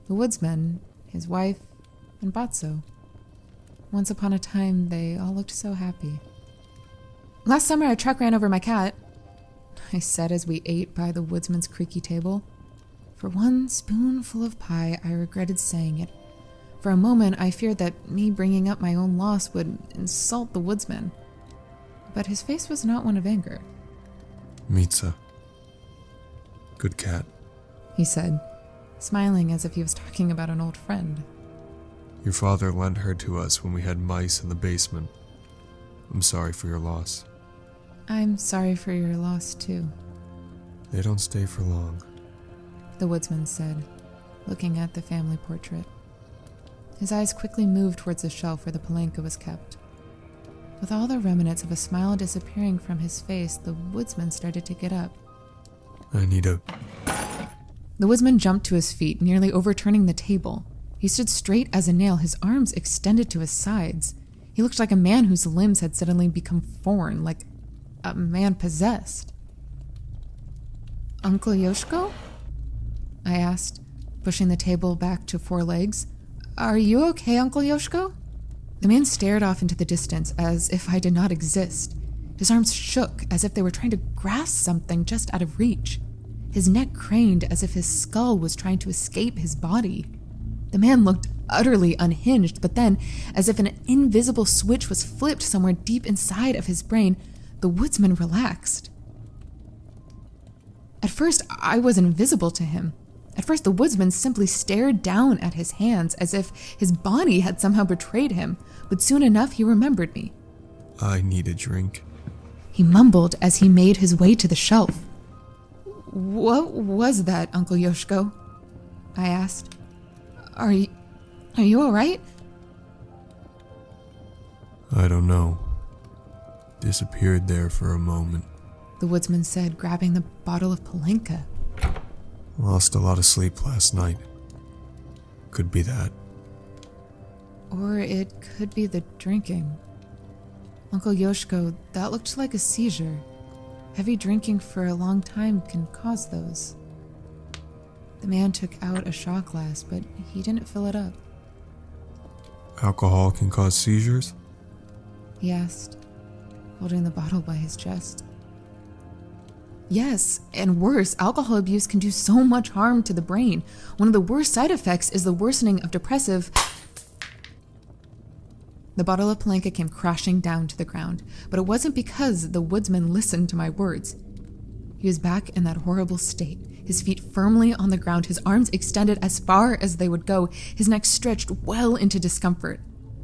The Woodsman, his wife, and Batsu. Once upon a time, they all looked so happy. Last summer, a truck ran over my cat, I said as we ate by the Woodsman's creaky table. For one spoonful of pie, I regretted saying it. For a moment, I feared that me bringing up my own loss would insult the Woodsman. But his face was not one of anger. Mitsa. Good cat, he said, smiling as if he was talking about an old friend. Your father lent her to us when we had mice in the basement. I'm sorry for your loss. I'm sorry for your loss, too. They don't stay for long, the Woodsman said, looking at the family portrait. His eyes quickly moved towards the shelf where the palenka was kept. With all the remnants of a smile disappearing from his face, the Woodsman started to get up. I need a... The Woodsman jumped to his feet, nearly overturning the table. He stood straight as a nail, his arms extended to his sides. He looked like a man whose limbs had suddenly become foreign, like a man possessed. Uncle Yoshiko? I asked, pushing the table back to 4 legs. Are you okay, Uncle Yoshiko? The man stared off into the distance as if I did not exist. His arms shook as if they were trying to grasp something just out of reach. His neck craned as if his skull was trying to escape his body. The man looked utterly unhinged, but then, as if an invisible switch was flipped somewhere deep inside of his brain, the Woodsman relaxed. At first, I was invisible to him. At first, the Woodsman simply stared down at his hands as if his body had somehow betrayed him, but soon enough he remembered me. I need a drink, he mumbled as he made his way to the shelf. What was that, Uncle Yoshiko? I asked. Are you all right? I don't know. Disappeared there for a moment, the Woodsman said, grabbing the bottle of palenka. Lost a lot of sleep last night. Could be that. Or it could be the drinking. Uncle Yoshiko, that looked like a seizure. Heavy drinking for a long time can cause those. The man took out a shot glass, but he didn't fill it up. Alcohol can cause seizures? He asked, holding the bottle by his chest. Yes, and worse, alcohol abuse can do so much harm to the brain. One of the worst side effects is the worsening of depressive... The bottle of Palenka came crashing down to the ground, but it wasn't because the woodsman listened to my words. He was back in that horrible state, his feet firmly on the ground, his arms extended as far as they would go, his neck stretched well into discomfort.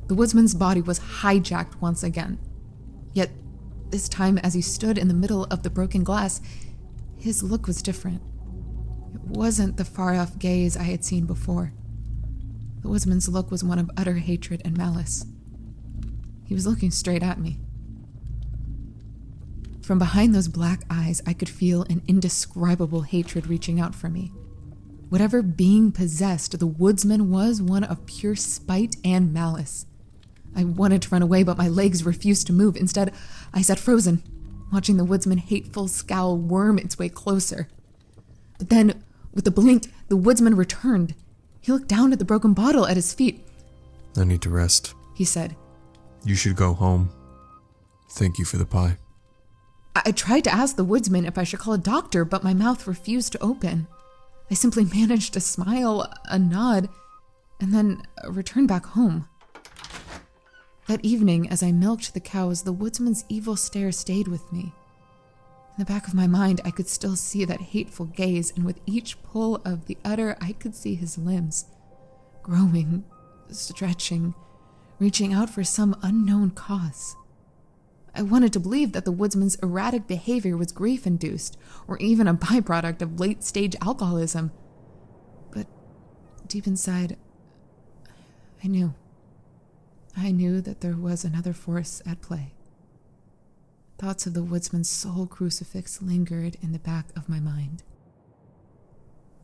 The woodsman's body was hijacked once again. Yet, this time as he stood in the middle of the broken glass, his look was different. It wasn't the far-off gaze I had seen before. The woodsman's look was one of utter hatred and malice. He was looking straight at me. From behind those black eyes, I could feel an indescribable hatred reaching out for me. Whatever being possessed, the woodsman was one of pure spite and malice. I wanted to run away, but my legs refused to move. Instead, I sat frozen, watching the woodsman's hateful scowl worm its way closer. But then, with a blink, the woodsman returned. He looked down at the broken bottle at his feet. I need to rest, he said. You should go home. Thank you for the pie. I tried to ask the woodsman if I should call a doctor, but my mouth refused to open. I simply managed a smile, a nod, and then a return back home. That evening, as I milked the cows, the woodsman's evil stare stayed with me. In the back of my mind, I could still see that hateful gaze, and with each pull of the udder, I could see his limbs, growing, stretching, reaching out for some unknown cause. I wanted to believe that the woodsman's erratic behavior was grief-induced, or even a byproduct of late-stage alcoholism. But deep inside, I knew. I knew that there was another force at play. Thoughts of the woodsman's soul crucifix lingered in the back of my mind.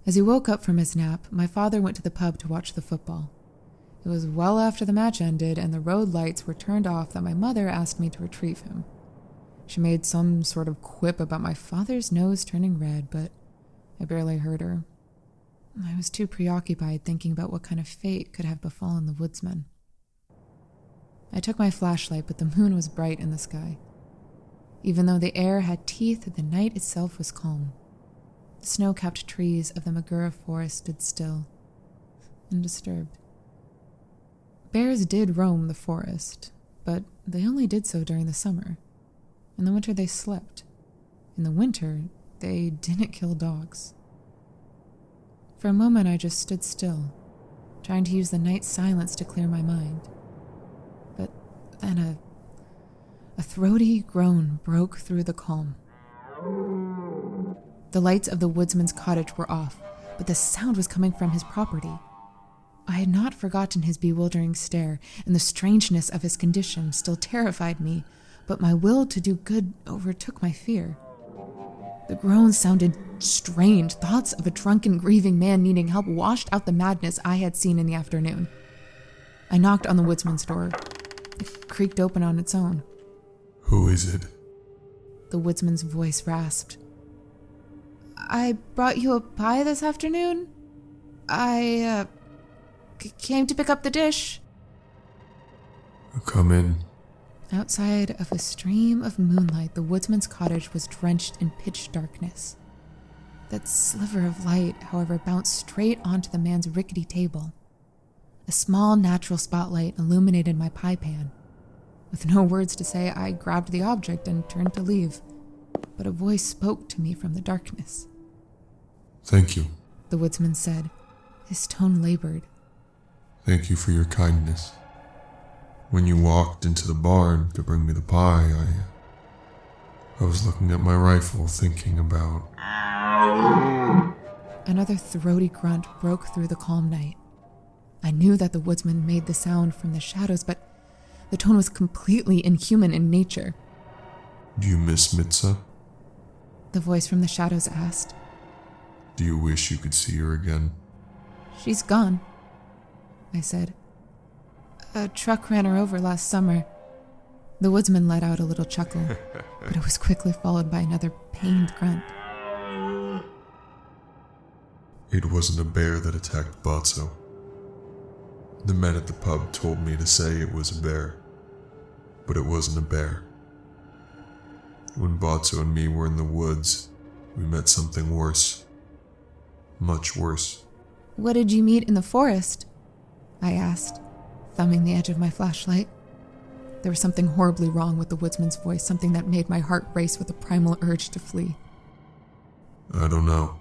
As he woke up from his nap, my father went to the pub to watch the football. It was well after the match ended and the road lights were turned off that my mother asked me to retrieve him. She made some sort of quip about my father's nose turning red, but I barely heard her. I was too preoccupied thinking about what kind of fate could have befallen the woodsman. I took my flashlight, but the moon was bright in the sky. Even though the air had teeth, the night itself was calm. The snow-capped trees of the Magura forest stood still, undisturbed. Bears did roam the forest, but they only did so during the summer. In the winter they slept. In the winter, they didn't kill dogs. For a moment I just stood still, trying to use the night silence to clear my mind. But then a throaty groan broke through the calm. The lights of the woodsman's cottage were off, but the sound was coming from his property. I had not forgotten his bewildering stare, and the strangeness of his condition still terrified me, but my will to do good overtook my fear. The groans sounded strange, thoughts of a drunken, grieving man needing help washed out the madness I had seen in the afternoon. I knocked on the woodsman's door. It creaked open on its own. Who is it? The woodsman's voice rasped. I brought you a pie this afternoon. I came to pick up the dish. Come in. Outside of a stream of moonlight, the woodsman's cottage was drenched in pitch darkness. That sliver of light, however, bounced straight onto the man's rickety table. A small natural spotlight illuminated my pie pan. With no words to say, I grabbed the object and turned to leave, but a voice spoke to me from the darkness. Thank you, the woodsman said, his tone labored. Thank you for your kindness. When you walked into the barn to bring me the pie, I was looking at my rifle, thinking about... Another throaty grunt broke through the calm night. I knew that the woodsman made the sound from the shadows, but the tone was completely inhuman in nature. Do you miss Mitsa? The voice from the shadows asked. Do you wish you could see her again? She's gone, I said. A truck ran her over last summer. The woodsman let out a little chuckle, but it was quickly followed by another pained grunt. It wasn't a bear that attacked Batso. The men at the pub told me to say it was a bear, but it wasn't a bear. When Botso and me were in the woods, we met something worse. Much worse. What did you meet in the forest? I asked, thumbing the edge of my flashlight. There was something horribly wrong with the woodsman's voice, something that made my heart race with a primal urge to flee. I don't know.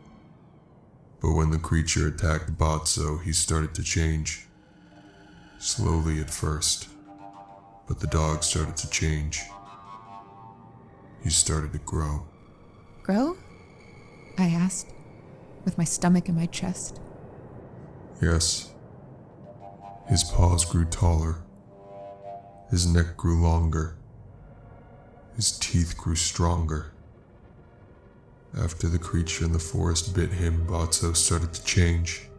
But when the creature attacked Botso, he started to change. Slowly at first. But the dog started to change. He started to grow. Grow? I asked, with my stomach in my chest. Yes. His paws grew taller. His neck grew longer. His teeth grew stronger. After the creature in the forest bit him, Botso started to change.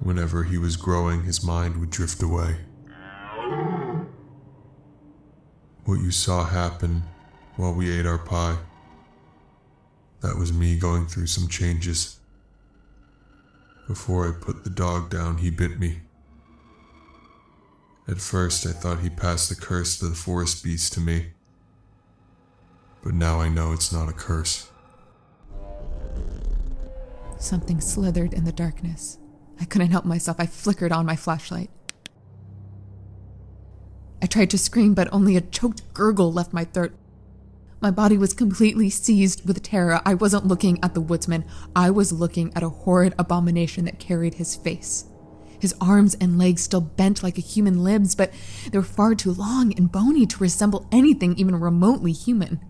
Whenever he was growing, his mind would drift away. What you saw happen while we ate our pie, that was me going through some changes. Before I put the dog down, he bit me. At first, I thought he passed the curse of the forest beast to me. But now I know it's not a curse. Something slithered in the darkness. I couldn't help myself. I flickered on my flashlight. I tried to scream, but only a choked gurgle left my throat. My body was completely seized with terror. I wasn't looking at the woodsman. I was looking at a horrid abomination that carried his face. His arms and legs still bent like a human limbs, but they were far too long and bony to resemble anything even remotely human.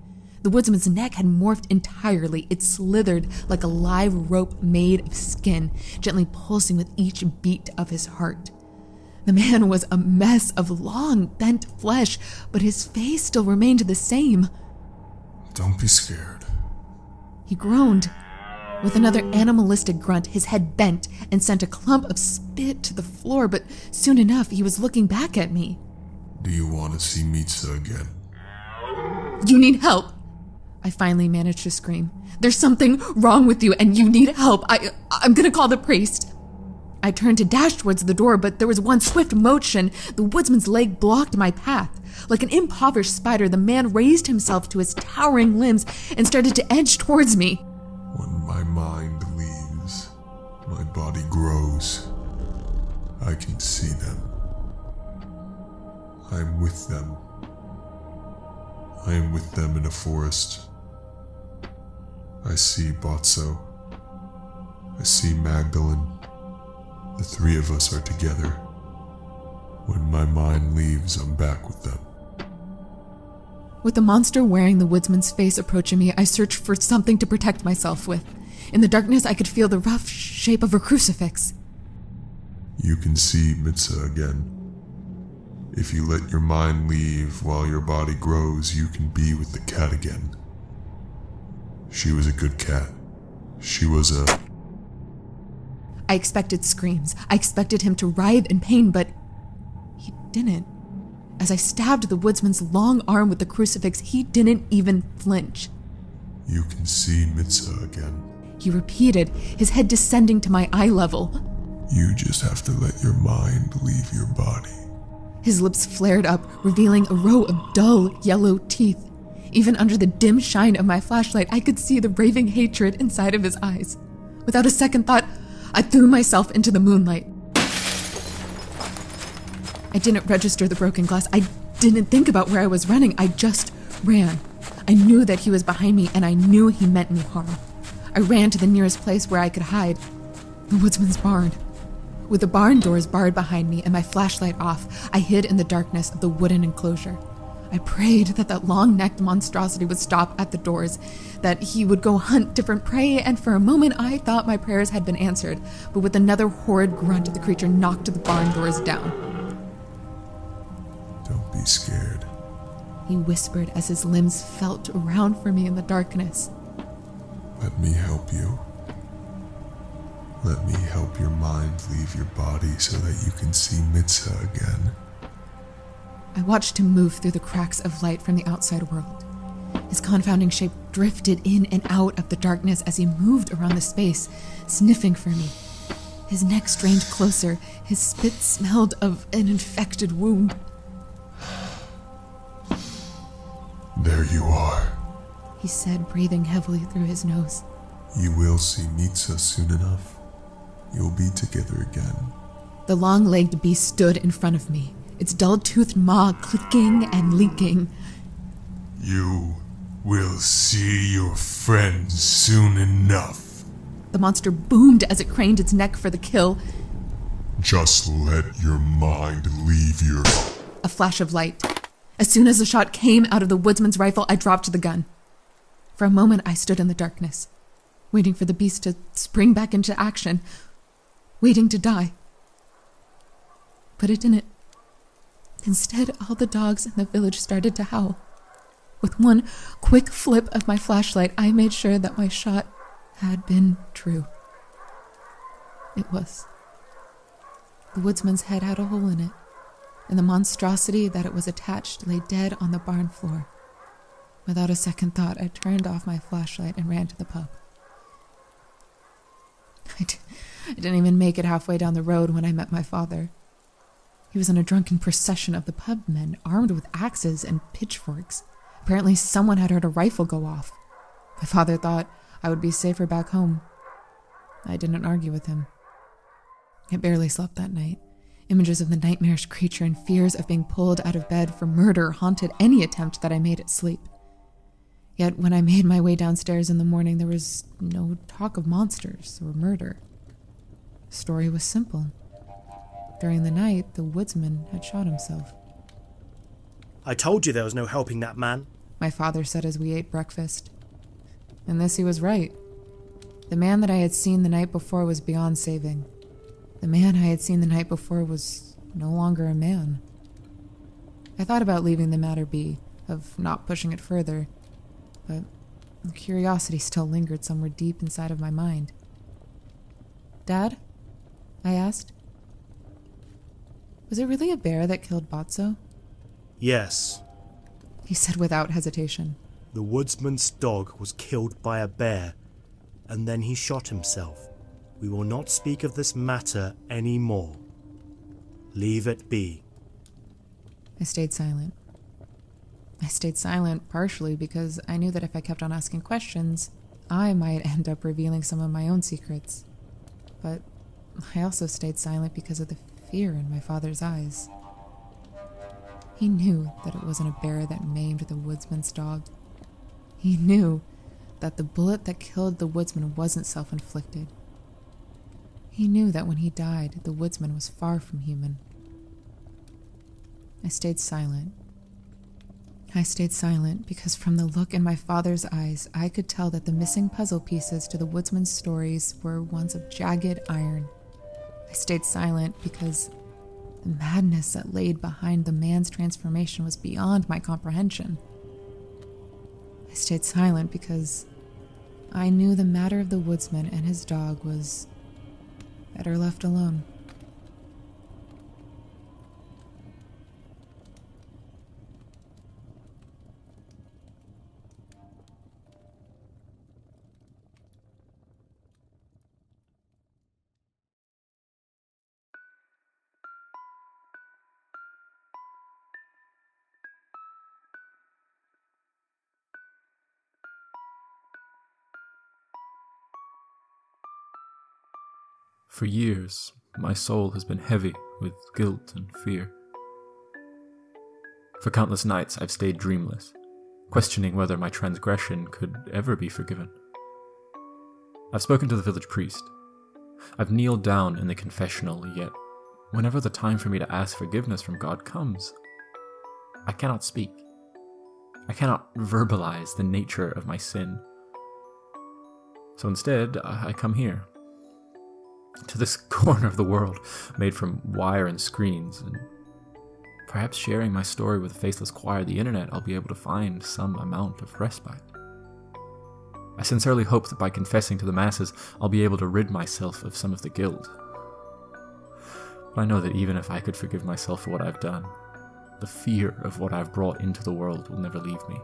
The woodsman's neck had morphed entirely. It slithered like a live rope made of skin, gently pulsing with each beat of his heart. The man was a mess of long, bent flesh, but his face still remained the same. Don't be scared. He groaned. With another animalistic grunt, his head bent and sent a clump of spit to the floor, but soon enough he was looking back at me. Do you want to see Mitsa again? You need help! I finally managed to scream. There's something wrong with you and you need help. I'm gonna call the priest. I turned to dash towards the door, but there was one swift motion. The woodsman's leg blocked my path. Like an impoverished spider, the man raised himself to his towering limbs and started to edge towards me. When my mind leaves, my body grows. I can see them. I'm with them. I am with them in a forest. I see Botso. I see Magdalene. The three of us are together. When my mind leaves, I'm back with them. With the monster wearing the woodsman's face approaching me, I searched for something to protect myself with. In the darkness, I could feel the rough shape of a crucifix. You can see Mitsa again. If you let your mind leave while your body grows, you can be with the cat again. She was a good cat. She was a... I expected screams. I expected him to writhe in pain, but he didn't. As I stabbed the woodsman's long arm with the crucifix, he didn't even flinch. You can see Mitsa again. He repeated, his head descending to my eye level. You just have to let your mind leave your body. His lips flared up, revealing a row of dull, yellow teeth. Even under the dim shine of my flashlight, I could see the raving hatred inside of his eyes. Without a second thought, I threw myself into the moonlight. I didn't register the broken glass. I didn't think about where I was running. I just ran. I knew that he was behind me, and I knew he meant me harm. I ran to the nearest place where I could hide. The woodsman's barn. With the barn doors barred behind me and my flashlight off, I hid in the darkness of the wooden enclosure. I prayed that that long-necked monstrosity would stop at the doors, that he would go hunt different prey, and for a moment I thought my prayers had been answered, but with another horrid grunt, the creature knocked the barn doors down. Don't be scared, he whispered as his limbs felt around for me in the darkness. Let me help you. Let me help your mind leave your body so that you can see Mitsa again. I watched him move through the cracks of light from the outside world. His confounding shape drifted in and out of the darkness as he moved around the space, sniffing for me. His neck strained closer. His spit smelled of an infected wound. There you are. He said, breathing heavily through his nose. You will see Mitsa soon enough. You'll be together again. The long-legged beast stood in front of me, its dull-toothed maw clicking and leaking. You will see your friends soon enough. The monster boomed as it craned its neck for the kill. Just let your mind leave your... A flash of light. As soon as the shot came out of the woodsman's rifle, I dropped the gun. For a moment, I stood in the darkness, waiting for the beast to spring back into action, waiting to die. But it didn't. Instead, all the dogs in the village started to howl. With one quick flip of my flashlight, I made sure that my shot had been true. It was. The woodsman's head had a hole in it, and the monstrosity that it was attached lay dead on the barn floor. Without a second thought, I turned off my flashlight and ran to the pub. I didn't even make it halfway down the road when I met my father. He was in a drunken procession of the pub men, armed with axes and pitchforks. Apparently someone had heard a rifle go off. My father thought I would be safer back home. I didn't argue with him. I barely slept that night. Images of the nightmarish creature and fears of being pulled out of bed for murder haunted any attempt that I made at sleep. Yet when I made my way downstairs in the morning, there was no talk of monsters or murder. The story was simple. During the night, the woodsman had shot himself. I told you there was no helping that man, my father said as we ate breakfast. And this he was right. The man that I had seen the night before was beyond saving. The man I had seen the night before was no longer a man. I thought about leaving the matter be, of not pushing it further, but curiosity still lingered somewhere deep inside of my mind. Dad? I asked. Was it really a bear that killed Botso? Yes. He said without hesitation. The woodsman's dog was killed by a bear, and then he shot himself. We will not speak of this matter any more. Leave it be. I stayed silent. I stayed silent partially because I knew that if I kept on asking questions, I might end up revealing some of my own secrets. But I also stayed silent because of the fear in my father's eyes. He knew that it wasn't a bear that maimed the woodsman's dog. He knew that the bullet that killed the woodsman wasn't self-inflicted. He knew that when he died, the woodsman was far from human. I stayed silent. I stayed silent because from the look in my father's eyes, I could tell that the missing puzzle pieces to the woodsman's stories were ones of jagged iron. I stayed silent because the madness that laid behind the man's transformation was beyond my comprehension. I stayed silent because I knew the matter of the woodsman and his dog was better left alone. For years, my soul has been heavy with guilt and fear. For countless nights, I've stayed dreamless, questioning whether my transgression could ever be forgiven. I've spoken to the village priest. I've kneeled down in the confessional, yet whenever the time for me to ask forgiveness from God comes, I cannot speak. I cannot verbalize the nature of my sin. So instead, I come here, to this corner of the world made from wire and screens, and perhaps sharing my story with a faceless choir of the internet, I'll be able to find some amount of respite. I sincerely hope that by confessing to the masses, I'll be able to rid myself of some of the guilt. But I know that even if I could forgive myself for what I've done, the fear of what I've brought into the world will never leave me.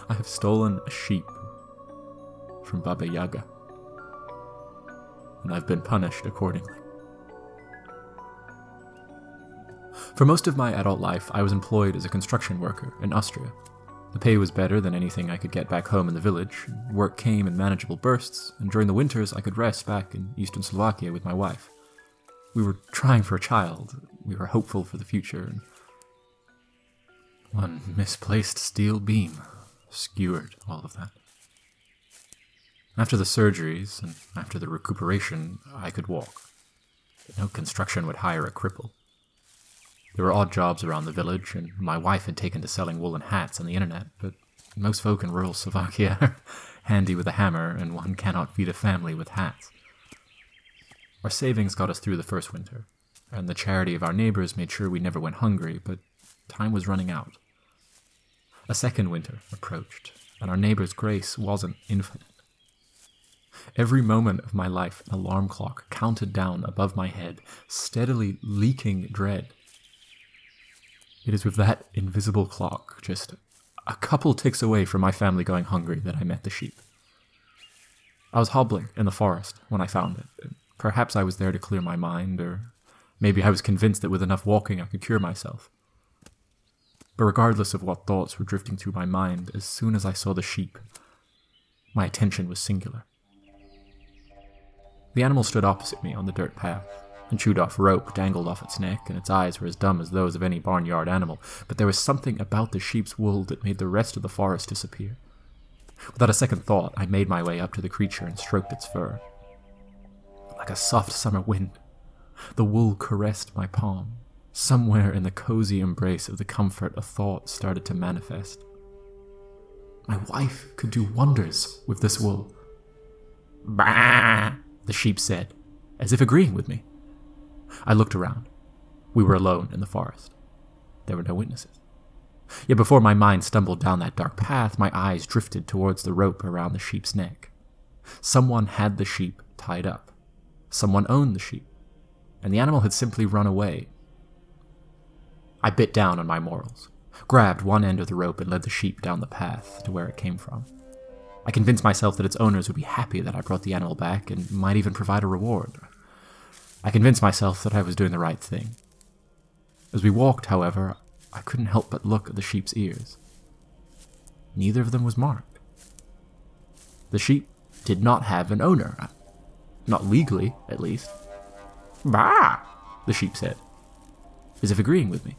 I have stolen a sheep from Baba Yaga. and I've been punished accordingly. For most of my adult life, I was employed as a construction worker in Austria. The pay was better than anything I could get back home in the village. Work came in manageable bursts, and during the winters I could rest back in eastern Slovakia with my wife. We were trying for a child, we were hopeful for the future, and one misplaced steel beam skewered all of that. After the surgeries, and after the recuperation, I could walk. But no construction would hire a cripple. There were odd jobs around the village, and my wife had taken to selling woolen hats on the internet, but most folk in rural Slovakia are handy with a hammer, and one cannot feed a family with hats. Our savings got us through the first winter, and the charity of our neighbors made sure we never went hungry, but time was running out. A second winter approached, and our neighbor's grace wasn't infinite. Every moment of my life, an alarm clock counted down above my head, steadily leaking dread. It is with that invisible clock, just a couple ticks away from my family going hungry, that I met the sheep. I was hobbling in the forest when I found it. Perhaps I was there to clear my mind, or maybe I was convinced that with enough walking I could cure myself. But regardless of what thoughts were drifting through my mind, as soon as I saw the sheep, my attention was singular. The animal stood opposite me on the dirt path. A chewed-off rope dangled off its neck, and its eyes were as dumb as those of any barnyard animal, but there was something about the sheep's wool that made the rest of the forest disappear. Without a second thought, I made my way up to the creature and stroked its fur. Like a soft summer wind, the wool caressed my palm. Somewhere in the cozy embrace of the comfort, a thought started to manifest. My wife could do wonders with this wool. "Bah!" the sheep said, as if agreeing with me. I looked around. We were alone in the forest. There were no witnesses. Yet before my mind stumbled down that dark path, my eyes drifted towards the rope around the sheep's neck. Someone had the sheep tied up. Someone owned the sheep, and the animal had simply run away. I bit down on my morals, grabbed one end of the rope and led the sheep down the path to where it came from. I convinced myself that its owners would be happy that I brought the animal back and might even provide a reward. I convinced myself that I was doing the right thing. As we walked, however, I couldn't help but look at the sheep's ears. Neither of them was marked. The sheep did not have an owner. Not legally, at least. "Bah!" the sheep said, as if agreeing with me.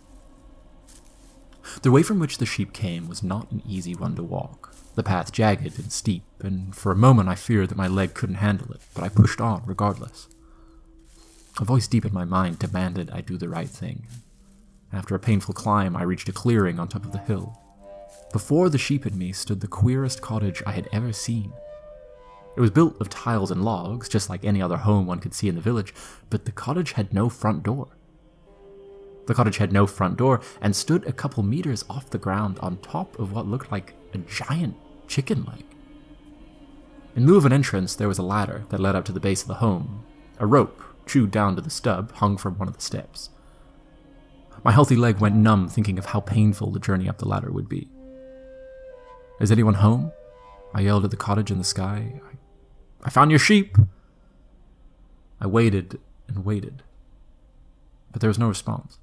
The way from which the sheep came was not an easy one to walk. The path jagged and steep, and for a moment I feared that my leg couldn't handle it, but I pushed on regardless. A voice deep in my mind demanded I do the right thing. After a painful climb, I reached a clearing on top of the hill. Before the sheep and me stood the queerest cottage I had ever seen. It was built of tiles and logs, just like any other home one could see in the village, but the cottage had no front door. The cottage had no front door and stood a couple meters off the ground on top of what looked like a giant chicken leg. In lieu of an entrance, there was a ladder that led up to the base of the home. A rope, chewed down to the stub, hung from one of the steps. My healthy leg went numb thinking of how painful the journey up the ladder would be. "Is anyone home?" I yelled at the cottage in the sky. I found your sheep!" I waited and waited, but there was no response.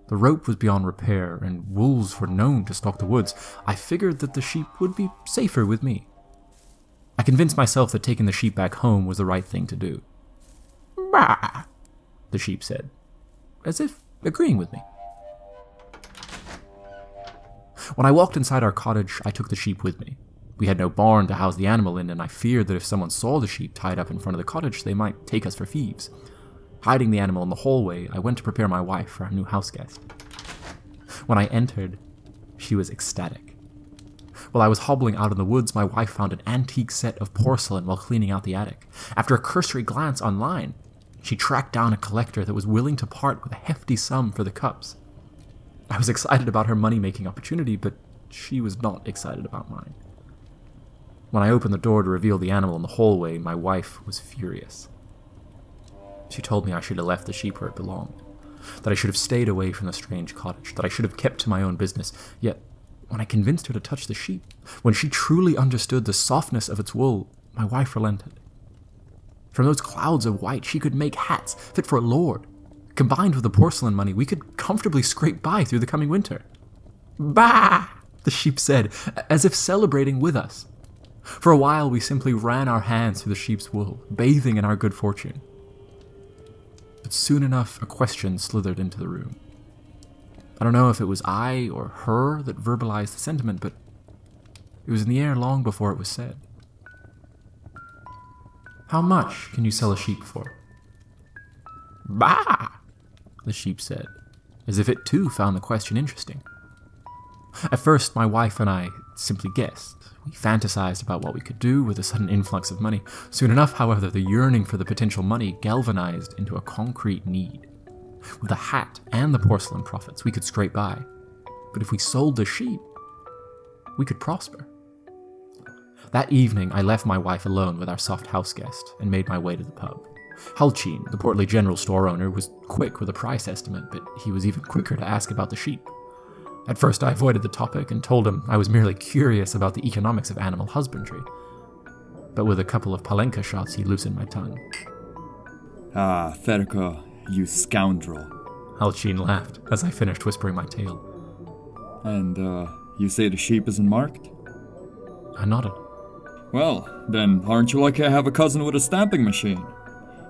The rope was beyond repair, and wolves were known to stalk the woods. I figured that the sheep would be safer with me. I convinced myself that taking the sheep back home was the right thing to do. "Bah!" the sheep said, as if agreeing with me. When I walked inside our cottage, I took the sheep with me. We had no barn to house the animal in, and I feared that if someone saw the sheep tied up in front of the cottage, they might take us for thieves. Hiding the animal in the hallway, I went to prepare my wife for our new houseguest. When I entered, she was ecstatic. While I was hobbling out in the woods, my wife found an antique set of porcelain while cleaning out the attic. After a cursory glance online, she tracked down a collector that was willing to part with a hefty sum for the cups. I was excited about her money-making opportunity, but she was not excited about mine. When I opened the door to reveal the animal in the hallway, my wife was furious. She told me I should have left the sheep where it belonged, that I should have stayed away from the strange cottage, that I should have kept to my own business. Yet, when I convinced her to touch the sheep, when she truly understood the softness of its wool, my wife relented. From those clouds of white, she could make hats fit for a lord. Combined with the porcelain money, we could comfortably scrape by through the coming winter. Bah! The sheep said, as if celebrating with us. For a while, we simply ran our hands through the sheep's wool, bathing in our good fortune. But soon enough, a question slithered into the room. I don't know if it was I or her that verbalized the sentiment, but it was in the air long before it was said. How much can you sell a sheep for? Bah! The sheep said, as if it too found the question interesting. At first, my wife and I simply guessed. We fantasized about what we could do with a sudden influx of money. Soon enough, however, the yearning for the potential money galvanized into a concrete need. With the hat and the porcelain profits, we could scrape by. But if we sold the sheep, we could prosper. That evening, I left my wife alone with our soft house guest and made my way to the pub. Halchin, the portly general store owner, was quick with a price estimate, but he was even quicker to ask about the sheep. At first, I avoided the topic and told him I was merely curious about the economics of animal husbandry. But with a couple of palenka shots, he loosened my tongue. Ah, Ferko, you scoundrel. Halchin laughed as I finished whispering my tale. And, you say the sheep isn't marked? I nodded. Well, then aren't you lucky I have a cousin with a stamping machine?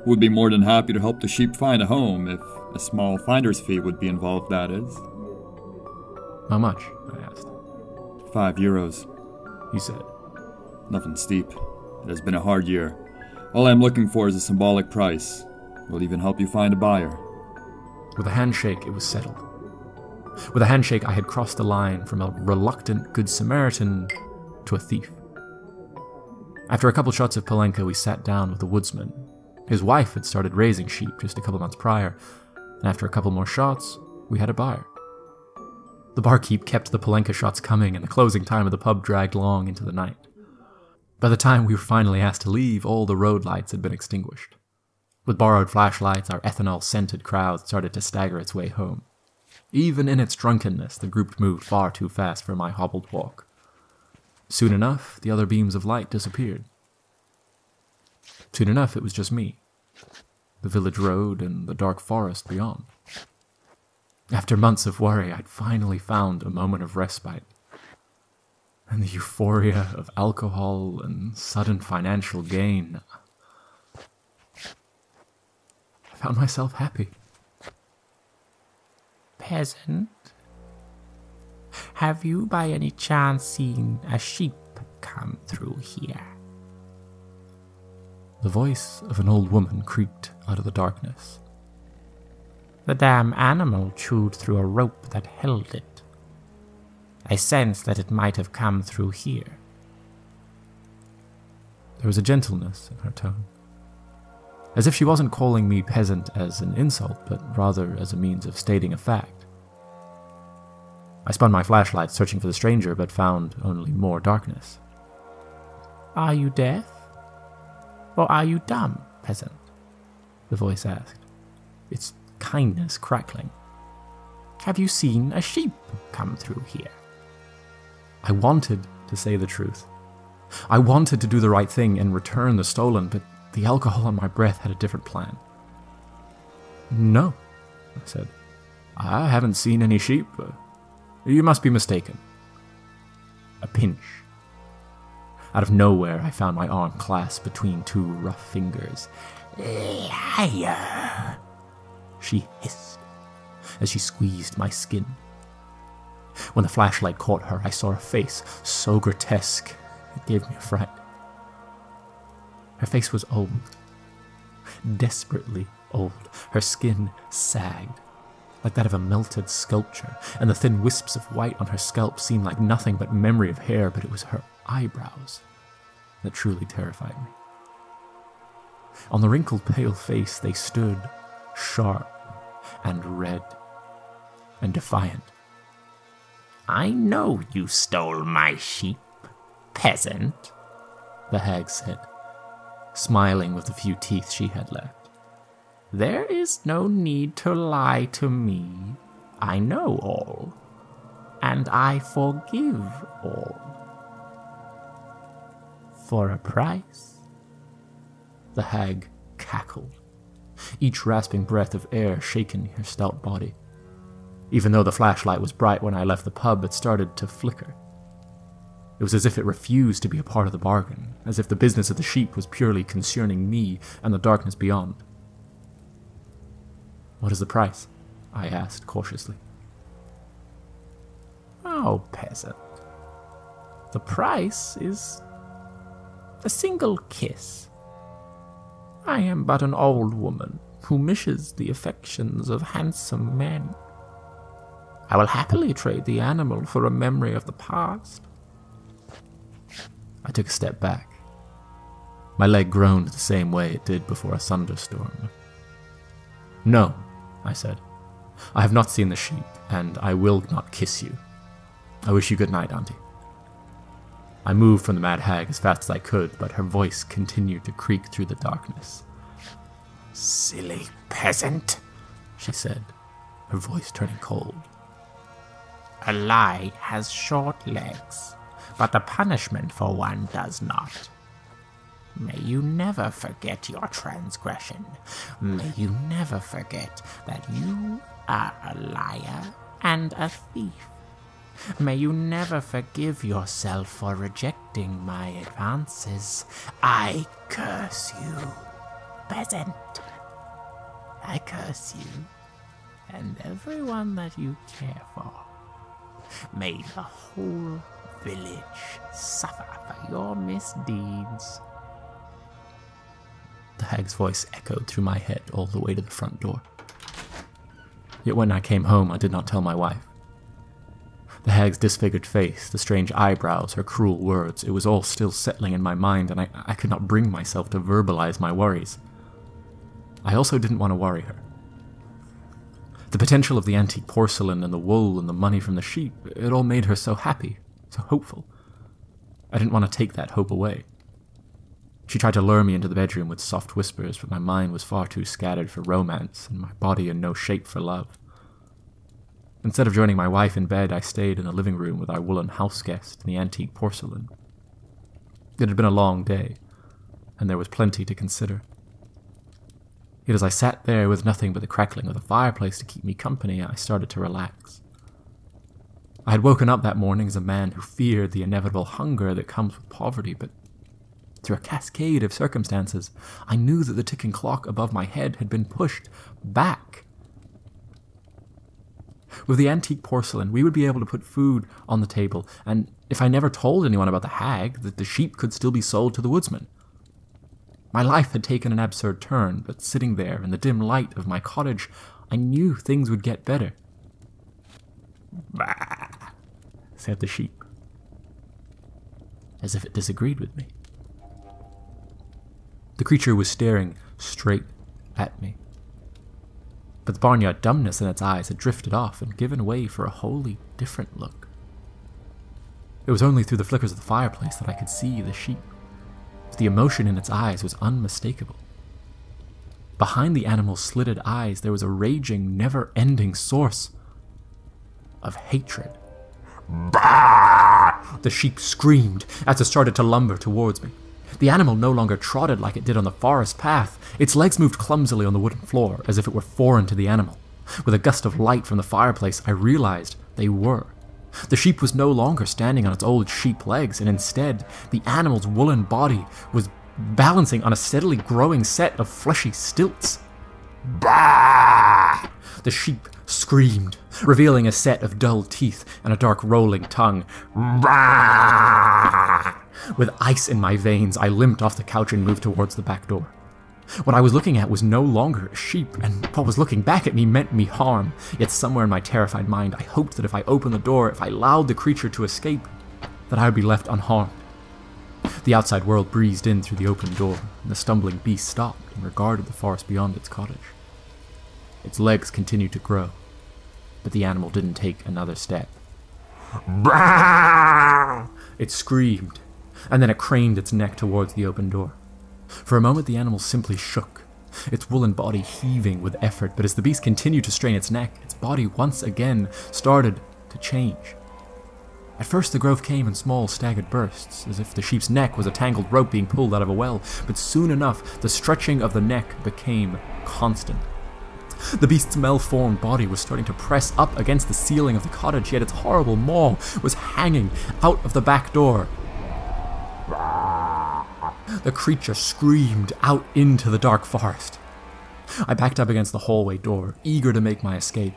Would be more than happy to help the sheep find a home, if a small finder's fee would be involved, that is. How much? I asked. €5, he said. Nothing steep. It has been a hard year. All I'm looking for is a symbolic price. We'll even help you find a buyer. With a handshake, it was settled. With a handshake, I had crossed the line from a reluctant Good Samaritan to a thief. After a couple shots of palenka, we sat down with the Woodsman. His wife had started raising sheep just a couple months prior, and after a couple more shots, we had a buyer. The barkeep kept the palenka shots coming, and the closing time of the pub dragged long into the night. By the time we were finally asked to leave, all the road lights had been extinguished. With borrowed flashlights, our ethanol-scented crowd started to stagger its way home. Even in its drunkenness, the group moved far too fast for my hobbled walk. Soon enough, the other beams of light disappeared. Soon enough, it was just me, the village road, and the dark forest beyond. After months of worry, I'd finally found a moment of respite. And the euphoria of alcohol and sudden financial gain, I found myself happy. Peasant, have you by any chance seen a sheep come through here? The voice of an old woman creaked out of the darkness. The damn animal chewed through a rope that held it. I sensed that it might have come through here. There was a gentleness in her tone, as if she wasn't calling me peasant as an insult, but rather as a means of stating a fact. I spun my flashlight searching for the stranger, but found only more darkness. Are you deaf? Or are you dumb, peasant? The voice asked, its kindness crackling. Have you seen a sheep come through here? I wanted to say the truth. I wanted to do the right thing and return the stolen, but the alcohol on my breath had a different plan. No, I said. I haven't seen any sheep. You must be mistaken. A pinch. Out of nowhere, I found my arm clasped between two rough fingers. Liar! She hissed as she squeezed my skin. When the flashlight caught her, I saw a face so grotesque it gave me a fright. Her face was old, desperately old. Her skin sagged, like that of a melted sculpture, and the thin wisps of white on her scalp seemed like nothing but memory of hair, but it was her eyebrows that truly terrified me. On the wrinkled, pale face, they stood sharp and red and defiant. I know you stole my sheep, peasant, the hag said, smiling with the few teeth she had left. There is no need to lie to me. I know all, and I forgive all. For a price. The hag cackled, each rasping breath of air shaking her stout body. Even though the flashlight was bright when I left the pub, it started to flicker. It was as if it refused to be a part of the bargain, as if the business of the sheep was purely concerning me and the darkness beyond. "What is the price?" I asked cautiously. "Oh, peasant. The price is a single kiss. I am but an old woman who misses the affections of handsome men. I will happily trade the animal for a memory of the past." I took a step back. My leg groaned the same way it did before a thunderstorm. "No," I said. "I have not seen the sheep, and I will not kiss you. I wish you good night, Auntie." I moved from the mad hag as fast as I could, but her voice continued to creak through the darkness. "Silly peasant," she said, her voice turning cold. "A lie has short legs, but the punishment for one does not. May you never forget your transgression. May you never forget that you are a liar and a thief. May you never forgive yourself for rejecting my advances. I curse you, peasant. I curse you, and everyone that you care for. May the whole village suffer for your misdeeds." The hag's voice echoed through my head all the way to the front door. Yet when I came home, I did not tell my wife. The hag's disfigured face, the strange eyebrows, her cruel words, it was all still settling in my mind, and I could not bring myself to verbalize my worries. I also didn't want to worry her. The potential of the antique porcelain and the wool and the money from the sheep, it all made her so happy, so hopeful. I didn't want to take that hope away. She tried to lure me into the bedroom with soft whispers, but my mind was far too scattered for romance, and my body in no shape for love. Instead of joining my wife in bed, I stayed in the living room with our woolen house guest and the antique porcelain. It had been a long day, and there was plenty to consider. Yet as I sat there with nothing but the crackling of the fireplace to keep me company, I started to relax. I had woken up that morning as a man who feared the inevitable hunger that comes with poverty, but through a cascade of circumstances, I knew that the ticking clock above my head had been pushed back. With the antique porcelain, we would be able to put food on the table, and if I never told anyone about the hag, that the sheep could still be sold to the Woodsman. My life had taken an absurd turn, but sitting there in the dim light of my cottage, I knew things would get better. "Bah," said the sheep, as if it disagreed with me. The creature was staring straight at me, but the barnyard dumbness in its eyes had drifted off and given way for a wholly different look. It was only through the flickers of the fireplace that I could see the sheep. The emotion in its eyes was unmistakable. Behind the animal's slitted eyes, there was a raging, never-ending source of hatred. "Bah!" The sheep screamed as it started to lumber towards me. The animal no longer trotted like it did on the forest path. Its legs moved clumsily on the wooden floor, as if it were foreign to the animal. With a gust of light from the fireplace, I realized they were. The sheep was no longer standing on its old sheep legs, and instead, the animal's woolen body was balancing on a steadily growing set of fleshy stilts. "Bah!" The sheep screamed, revealing a set of dull teeth and a dark rolling tongue. "Bah!" With ice in my veins, I limped off the couch and moved towards the back door. What I was looking at was no longer a sheep, and what was looking back at me meant me harm. Yet somewhere in my terrified mind, I hoped that if I opened the door, if I allowed the creature to escape, that I would be left unharmed. The outside world breezed in through the open door, and the stumbling beast stopped and regarded the forest beyond its cottage. Its legs continued to grow, but the animal didn't take another step. "Bah!" It screamed, and then it craned its neck towards the open door. For a moment the animal simply shook, its woolen body heaving with effort, but as the beast continued to strain its neck, its body once again started to change. At first the growth came in small staggered bursts, as if the sheep's neck was a tangled rope being pulled out of a well, but soon enough the stretching of the neck became constant. The beast's malformed body was starting to press up against the ceiling of the cottage, yet its horrible maw was hanging out of the back door. The creature screamed out into the dark forest. I backed up against the hallway door, eager to make my escape.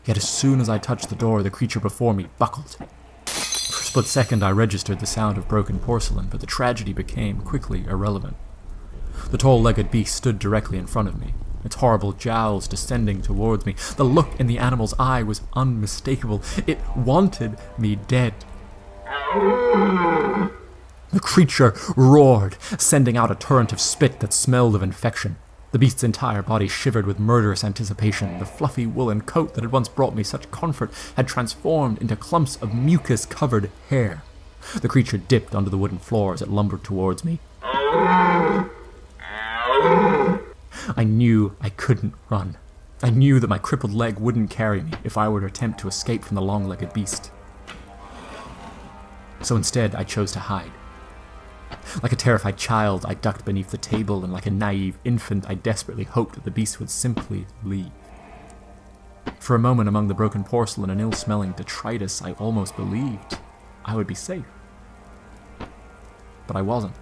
Yet as soon as I touched the door, the creature before me buckled. For a split second I registered the sound of broken porcelain, but the tragedy became quickly irrelevant. The tall-legged beast stood directly in front of me, its horrible jowls descending towards me. The look in the animal's eye was unmistakable. It wanted me dead. The creature roared, sending out a torrent of spit that smelled of infection. The beast's entire body shivered with murderous anticipation. The fluffy woolen coat that had once brought me such comfort had transformed into clumps of mucus-covered hair. The creature dipped onto the wooden floor as it lumbered towards me. I knew I couldn't run. I knew that my crippled leg wouldn't carry me if I were to attempt to escape from the long-legged beast. So instead, I chose to hide. Like a terrified child, I ducked beneath the table, and like a naive infant, I desperately hoped that the beast would simply leave. For a moment, among the broken porcelain and ill-smelling detritus, I almost believed I would be safe. But I wasn't.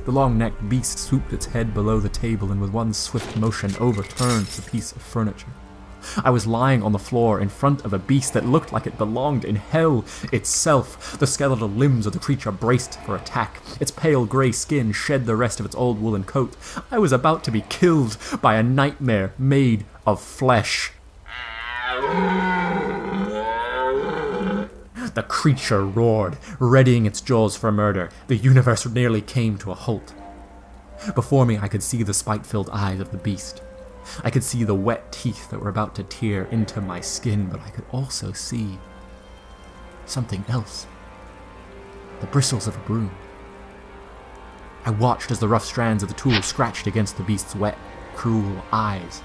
The long-necked beast swooped its head below the table and with one swift motion overturned the piece of furniture. I was lying on the floor in front of a beast that looked like it belonged in hell itself. The skeletal limbs of the creature braced for attack. Its pale grey skin shed the rest of its old woolen coat. I was about to be killed by a nightmare made of flesh. The creature roared, readying its jaws for murder. The universe nearly came to a halt. Before me, I could see the spite-filled eyes of the beast. I could see the wet teeth that were about to tear into my skin, but I could also see something else. The bristles of a broom. I watched as the rough strands of the tool scratched against the beast's wet, cruel eyes.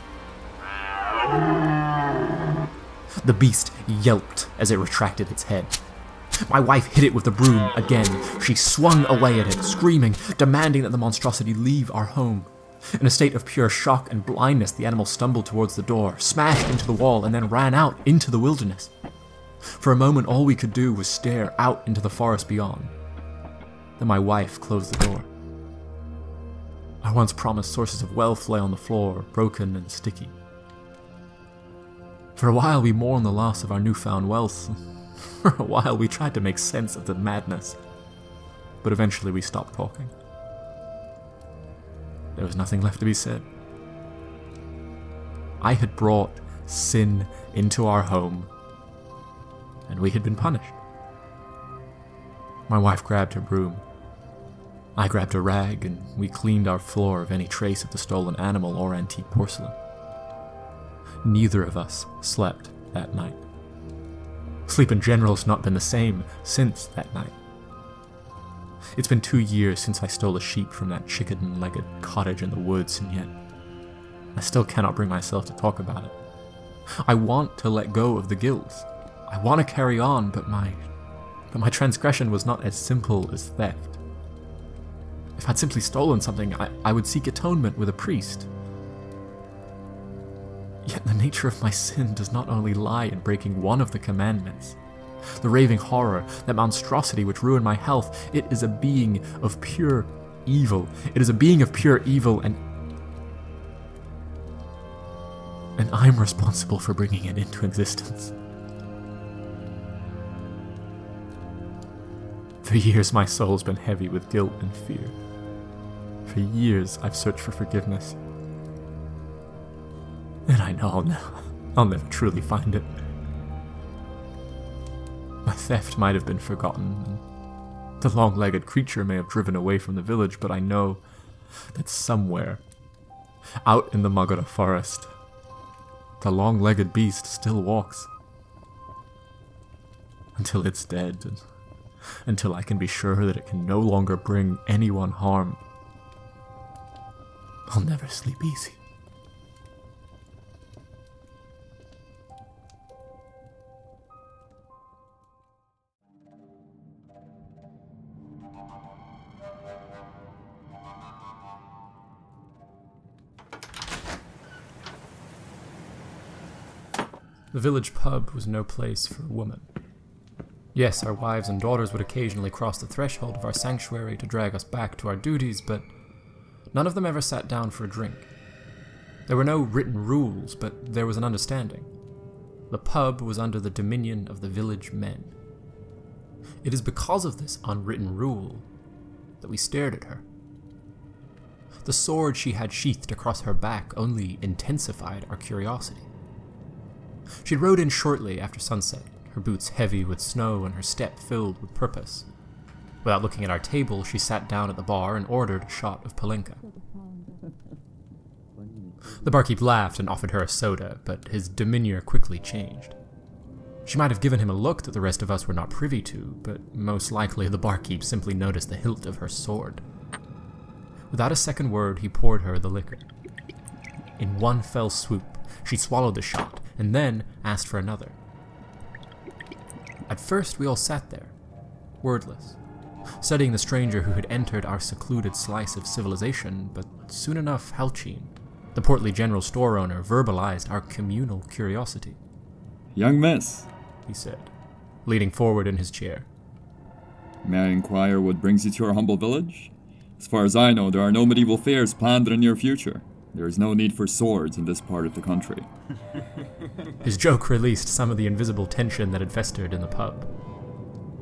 The beast yelped as it retracted its head. My wife hit it with the broom again. She swung away at it, screaming, demanding that the monstrosity leave our home. In a state of pure shock and blindness, the animal stumbled towards the door, smashed into the wall, and then ran out into the wilderness. For a moment, all we could do was stare out into the forest beyond. Then my wife closed the door. Our once promised sources of wealth lay on the floor, broken and sticky. For a while, we mourned the loss of our newfound wealth. For a while, we tried to make sense of the madness. But eventually, we stopped talking. There was nothing left to be said. I had brought sin into our home, and we had been punished. My wife grabbed her broom. I grabbed a rag, and we cleaned our floor of any trace of the stolen animal or antique porcelain. Neither of us slept that night. Sleep in general has not been the same since that night. It's been 2 years since I stole a sheep from that chicken-legged cottage in the woods, and yet I still cannot bring myself to talk about it. I want to let go of the guilt. I want to carry on, but my transgression was not as simple as theft. If I'd simply stolen something, I would seek atonement with a priest. Yet the nature of my sin does not only lie in breaking one of the commandments. The raving horror, that monstrosity which ruined my health, it is a being of pure evil. It is a being of pure evil, and I'm responsible for bringing it into existence. For years my soul's been heavy with guilt and fear. For years I've searched for forgiveness. And I know I'll never truly find it. My theft might have been forgotten, and the long-legged creature may have driven away from the village, but I know that somewhere, out in the Magura forest, the long-legged beast still walks. Until it's dead, and until I can be sure that it can no longer bring anyone harm, I'll never sleep easy. The village pub was no place for a woman. Yes, our wives and daughters would occasionally cross the threshold of our sanctuary to drag us back to our duties, but none of them ever sat down for a drink. There were no written rules, but there was an understanding. The pub was under the dominion of the village men. It is because of this unwritten rule that we stared at her. The sword she had sheathed across her back only intensified our curiosity. She rode in shortly after sunset, her boots heavy with snow and her step filled with purpose. Without looking at our table, she sat down at the bar and ordered a shot of Palenka. The barkeep laughed and offered her a soda, but his demeanor quickly changed. She might have given him a look that the rest of us were not privy to, but most likely the barkeep simply noticed the hilt of her sword. Without a second word, he poured her the liquor. In one fell swoop, she swallowed the shot, and then asked for another. At first, we all sat there, wordless, studying the stranger who had entered our secluded slice of civilization, but soon enough Halchin, the portly general store owner, verbalized our communal curiosity. Young miss, he said, leaning forward in his chair. May I inquire what brings you to our humble village? As far as I know, there are no medieval fairs planned in the near future. There is no need for swords in this part of the country. His joke released some of the invisible tension that had festered in the pub.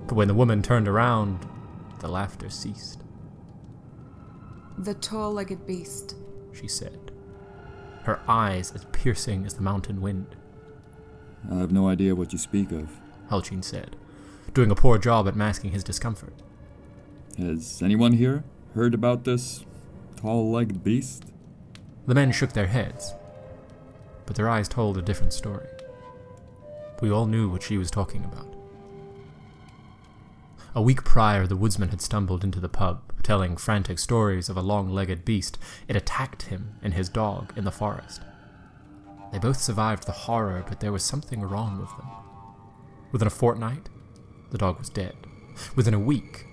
But when the woman turned around, the laughter ceased. The tall-legged beast, she said, her eyes as piercing as the mountain wind. I have no idea what you speak of, Halchin said, doing a poor job at masking his discomfort. Has anyone here heard about this tall-legged beast? The men shook their heads, but their eyes told a different story. We all knew what she was talking about. A week prior, the Woodsman had stumbled into the pub, telling frantic stories of a long-legged beast. It attacked him and his dog in the forest. They both survived the horror, but there was something wrong with them. Within a fortnight, the dog was dead. Within a week,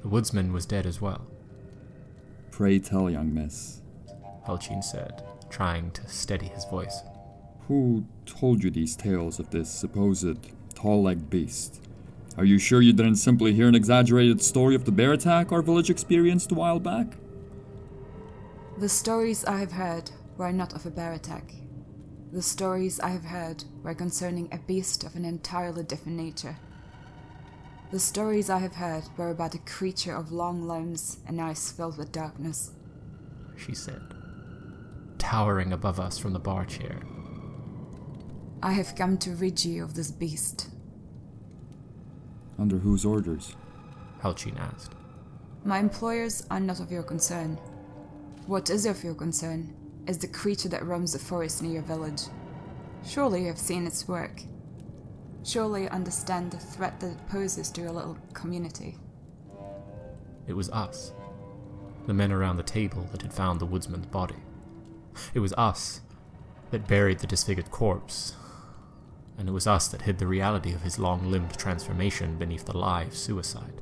the Woodsman was dead as well. Pray tell, young miss, Halchin said, trying to steady his voice. Who told you these tales of this supposed tall-legged beast? Are you sure you didn't simply hear an exaggerated story of the bear attack our village experienced a while back? The stories I have heard were not of a bear attack. The stories I have heard were concerning a beast of an entirely different nature. The stories I have heard were about a creature of long limbs and eyes filled with darkness, she said, towering above us from the bar chair. I have come to rid you of this beast. Under whose orders? Halchin asked. My employers are not of your concern. What is of your concern is the creature that roams the forest near your village. Surely you have seen its work. Surely you understand the threat that it poses to your little community. It was us, the men around the table that had found the Woodsman's body. It was us that buried the disfigured corpse, and it was us that hid the reality of his long-limbed transformation beneath the lie of suicide.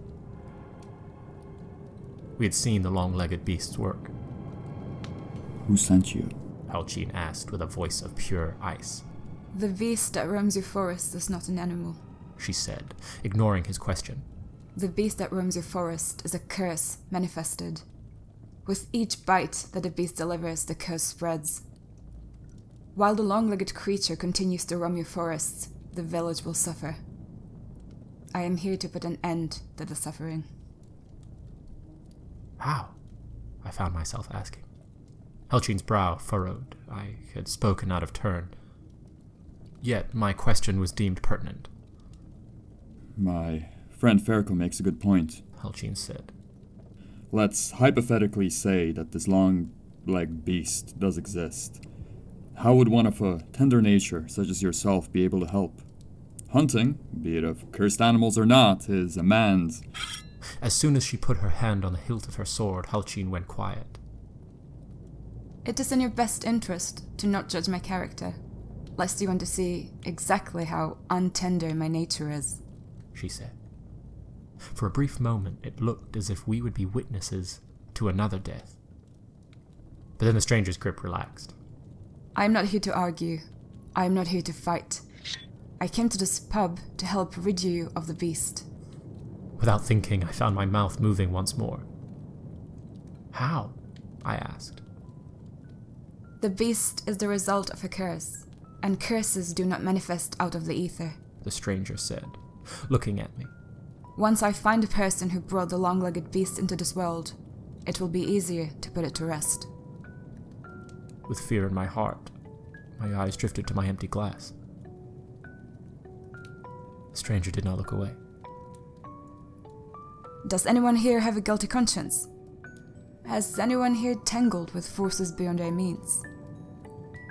We had seen the long-legged beast's work. Who sent you? Halchin asked with a voice of pure ice. The beast that roams your forest is not an animal, she said, ignoring his question. The beast that roams your forest is a curse manifested. With each bite that the beast delivers, the curse spreads. While the long-legged creature continues to roam your forests, the village will suffer. I am here to put an end to the suffering. How? I found myself asking. Halchin's brow furrowed. I had spoken out of turn. Yet my question was deemed pertinent. My friend Ferko makes a good point, Halchin said. Let's hypothetically say that this long-legged beast does exist. How would one of a tender nature such as yourself be able to help? Hunting, be it of cursed animals or not, is a man's... As soon as she put her hand on the hilt of her sword, Halchin went quiet. It is in your best interest to not judge my character, lest you want to see exactly how untender my nature is, she said. For a brief moment, it looked as if we would be witnesses to another death. But then the stranger's grip relaxed. I am not here to argue. I am not here to fight. I came to this pub to help rid you of the beast. Without thinking, I found my mouth moving once more. How? I asked. The beast is the result of a curse, and curses do not manifest out of the ether, the stranger said, looking at me. Once I find the person who brought the long-legged beast into this world, it will be easier to put it to rest. With fear in my heart, my eyes drifted to my empty glass. The stranger did not look away. Does anyone here have a guilty conscience? Has anyone here tangled with forces beyond their means?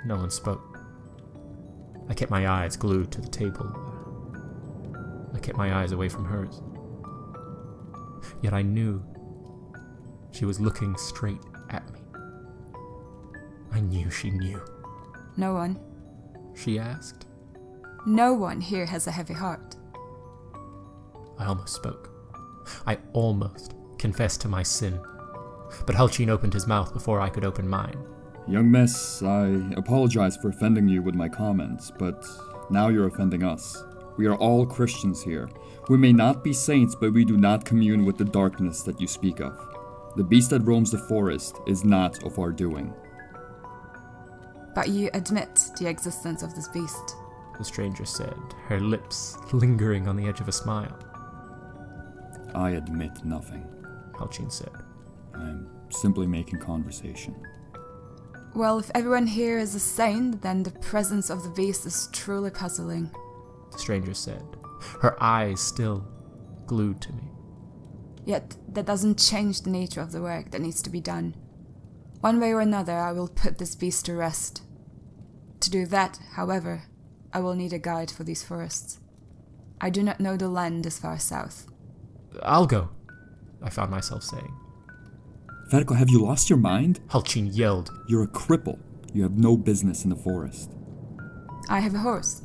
No one spoke. I kept my eyes glued to the table. I kept my eyes away from hers. Yet I knew she was looking straight at me. I knew she knew. No one? She asked. No one here has a heavy heart. I almost spoke. I almost confessed to my sin. But Halchin opened his mouth before I could open mine. Young miss, I apologize for offending you with my comments, but now you're offending us. We are all Christians here. We may not be saints, but we do not commune with the darkness that you speak of. The beast that roams the forest is not of our doing. But you admit the existence of this beast, the stranger said, her lips lingering on the edge of a smile. I admit nothing, Halchin said. I'm simply making conversation. Well, if everyone here is a saint, then the presence of the beast is truly puzzling, the stranger said, her eyes still glued to me. Yet that doesn't change the nature of the work that needs to be done. One way or another, I will put this beast to rest. To do that, however, I will need a guide for these forests. I do not know the land this far south. I'll go, I found myself saying. Verko, have you lost your mind? Halchin yelled. You're a cripple. You have no business in the forest. I have a horse.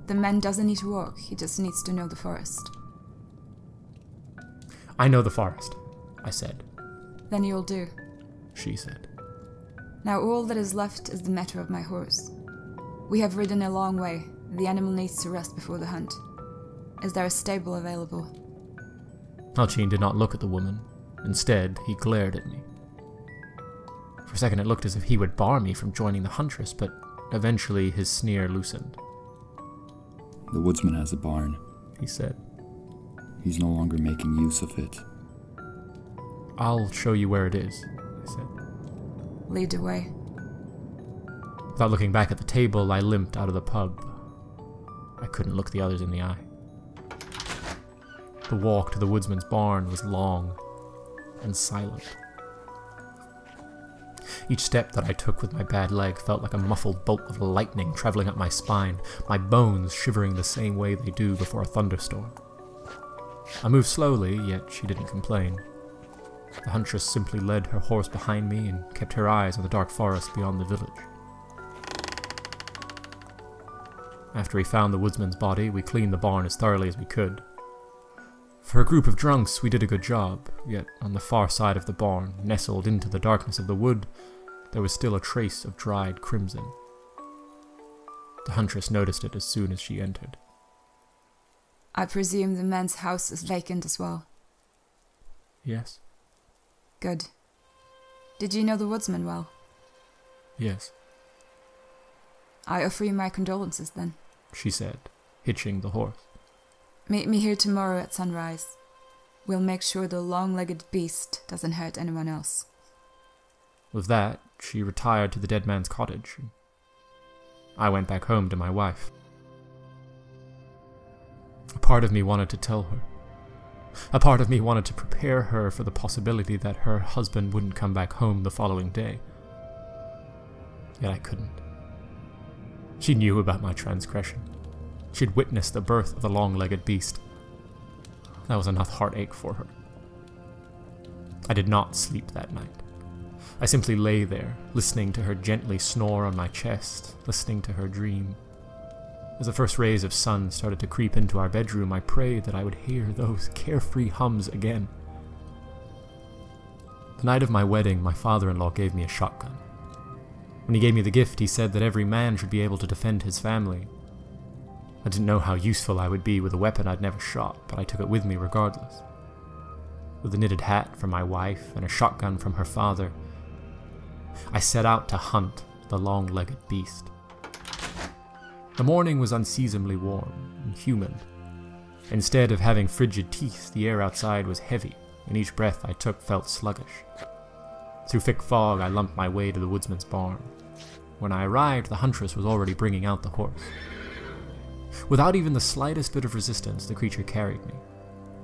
The man doesn't need to walk, he just needs to know the forest. I know the forest, I said. Then you'll do, she said. Now all that is left is the matter of my horse. We have ridden a long way. The animal needs to rest before the hunt. Is there a stable available? Halchin did not look at the woman. Instead, he glared at me. For a second it looked as if he would bar me from joining the huntress, but eventually his sneer loosened. The woodsman has a barn, he said. He's no longer making use of it. I'll show you where it is, I said. Lead the way. Without looking back at the table, I limped out of the pub. I couldn't look the others in the eye. The walk to the woodsman's barn was long and silent. Each step that I took with my bad leg felt like a muffled bolt of lightning traveling up my spine, my bones shivering the same way they do before a thunderstorm. I moved slowly, yet she didn't complain. The huntress simply led her horse behind me and kept her eyes on the dark forest beyond the village. After we found the woodsman's body, we cleaned the barn as thoroughly as we could. For a group of drunks, we did a good job, yet on the far side of the barn, nestled into the darkness of the wood, there was still a trace of dried crimson. The huntress noticed it as soon as she entered. I presume the man's house is vacant as well. Yes. Good. Did you know the woodsman well? Yes. I offer you my condolences then, she said, hitching the horse. Meet me here tomorrow at sunrise. We'll make sure the long-legged beast doesn't hurt anyone else. With that, she retired to the dead man's cottage. I went back home to my wife. A part of me wanted to tell her. A part of me wanted to prepare her for the possibility that her husband wouldn't come back home the following day. Yet I couldn't. She knew about my transgression. She'd witnessed the birth of the long-legged beast. That was enough heartache for her. I did not sleep that night. I simply lay there, listening to her gently snore on my chest, listening to her dream. As the first rays of sun started to creep into our bedroom, I prayed that I would hear those carefree hums again. The night of my wedding, my father-in-law gave me a shotgun. When he gave me the gift, he said that every man should be able to defend his family. I didn't know how useful I would be with a weapon I'd never shot, but I took it with me regardless. With a knitted hat from my wife and a shotgun from her father, I set out to hunt the Long Legged Beast. The morning was unseasonably warm and humid. Instead of having frigid teeth, the air outside was heavy, and each breath I took felt sluggish. Through thick fog, I lumped my way to the Woodsman's barn. When I arrived, the huntress was already bringing out the horse. Without even the slightest bit of resistance, the creature carried me.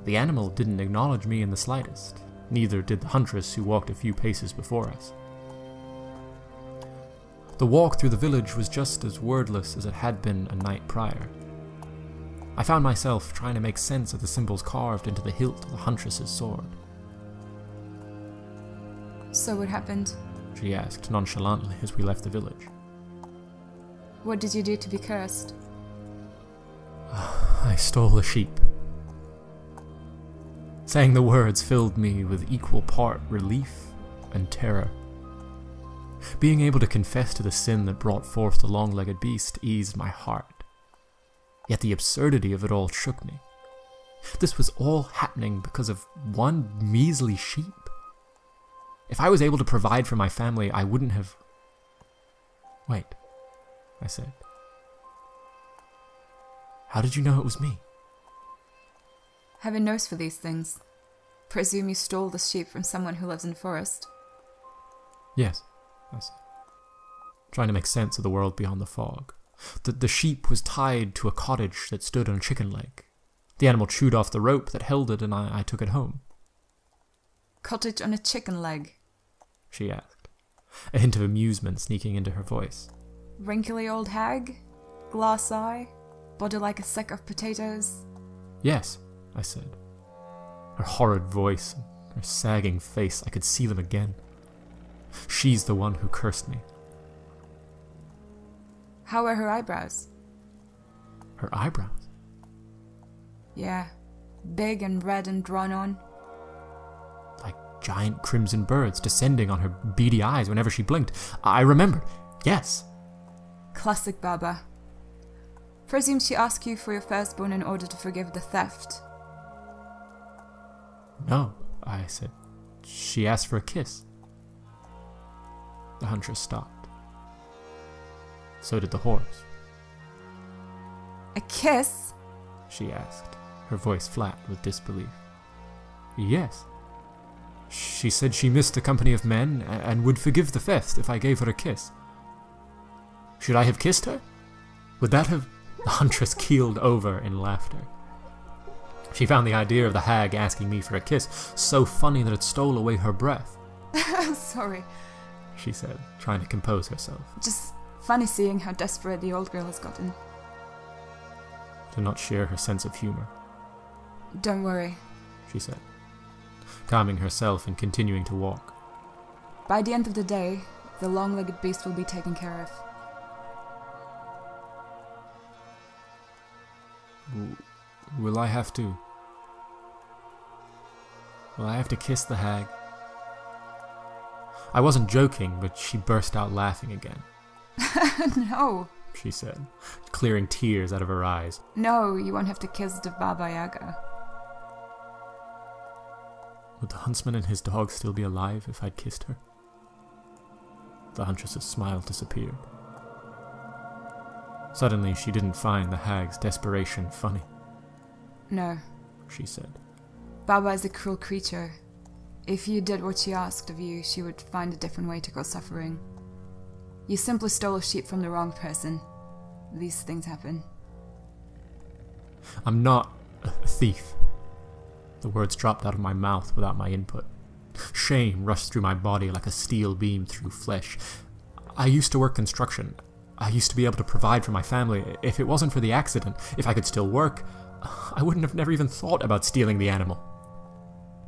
The animal didn't acknowledge me in the slightest, neither did the huntress who walked a few paces before us. The walk through the village was just as wordless as it had been a night prior. I found myself trying to make sense of the symbols carved into the hilt of the huntress's sword. So what happened? She asked nonchalantly as we left the village. What did you do to be cursed? I stole a sheep. Saying the words filled me with equal part relief and terror. Being able to confess to the sin that brought forth the long-legged beast eased my heart. Yet the absurdity of it all shook me. This was all happening because of one measly sheep. If I was able to provide for my family, I wouldn't have... Wait, I said. How did you know it was me? Have a nose for these things. Presume you stole the sheep from someone who lives in the forest. Yes, I said, trying to make sense of the world beyond the fog. The sheep was tied to a cottage that stood on a chicken leg. The animal chewed off the rope that held it, and I took it home. Cottage on a chicken leg? She asked, a hint of amusement sneaking into her voice. Wrinkly old hag? Glass eye? Body like a sack of potatoes? Yes, I said. Her horrid voice and her sagging face, I could see them again. She's the one who cursed me. How are her eyebrows? Her eyebrows? Yeah, big and red and drawn on. Like giant crimson birds descending on her beady eyes whenever she blinked. I remembered. Yes. Classic Baba. Presume she asked you for your firstborn in order to forgive the theft. No, I said. She asked for a kiss. The huntress stopped. So did the horse. A kiss? She asked, her voice flat with disbelief. Yes. She said she missed the company of men and would forgive the theft if I gave her a kiss. Should I have kissed her? Would that have... The huntress keeled over in laughter. She found the idea of the hag asking me for a kiss so funny that it stole away her breath. Sorry, she said, trying to compose herself. Just funny seeing how desperate the old girl has gotten. Did not share her sense of humor. Don't worry, she said, calming herself and continuing to walk. By the end of the day, the long-legged beast will be taken care of. Will I have to... Will I have to kiss the hag? I wasn't joking, but she burst out laughing again. No, she said, clearing tears out of her eyes. No, you won't have to kiss the Baba Yaga. Would the huntsman and his dog still be alive if I'd kissed her? The huntress's smile disappeared. Suddenly, she didn't find the hag's desperation funny. No, she said. Baba is a cruel creature. If you did what she asked of you, she would find a different way to cause suffering. You simply stole a sheep from the wrong person. These things happen. I'm not a thief. The words dropped out of my mouth without my input. Shame rushed through my body like a steel beam through flesh. I used to work construction. I used to be able to provide for my family. If it wasn't for the accident, if I could still work, I wouldn't have never even thought about stealing the animal.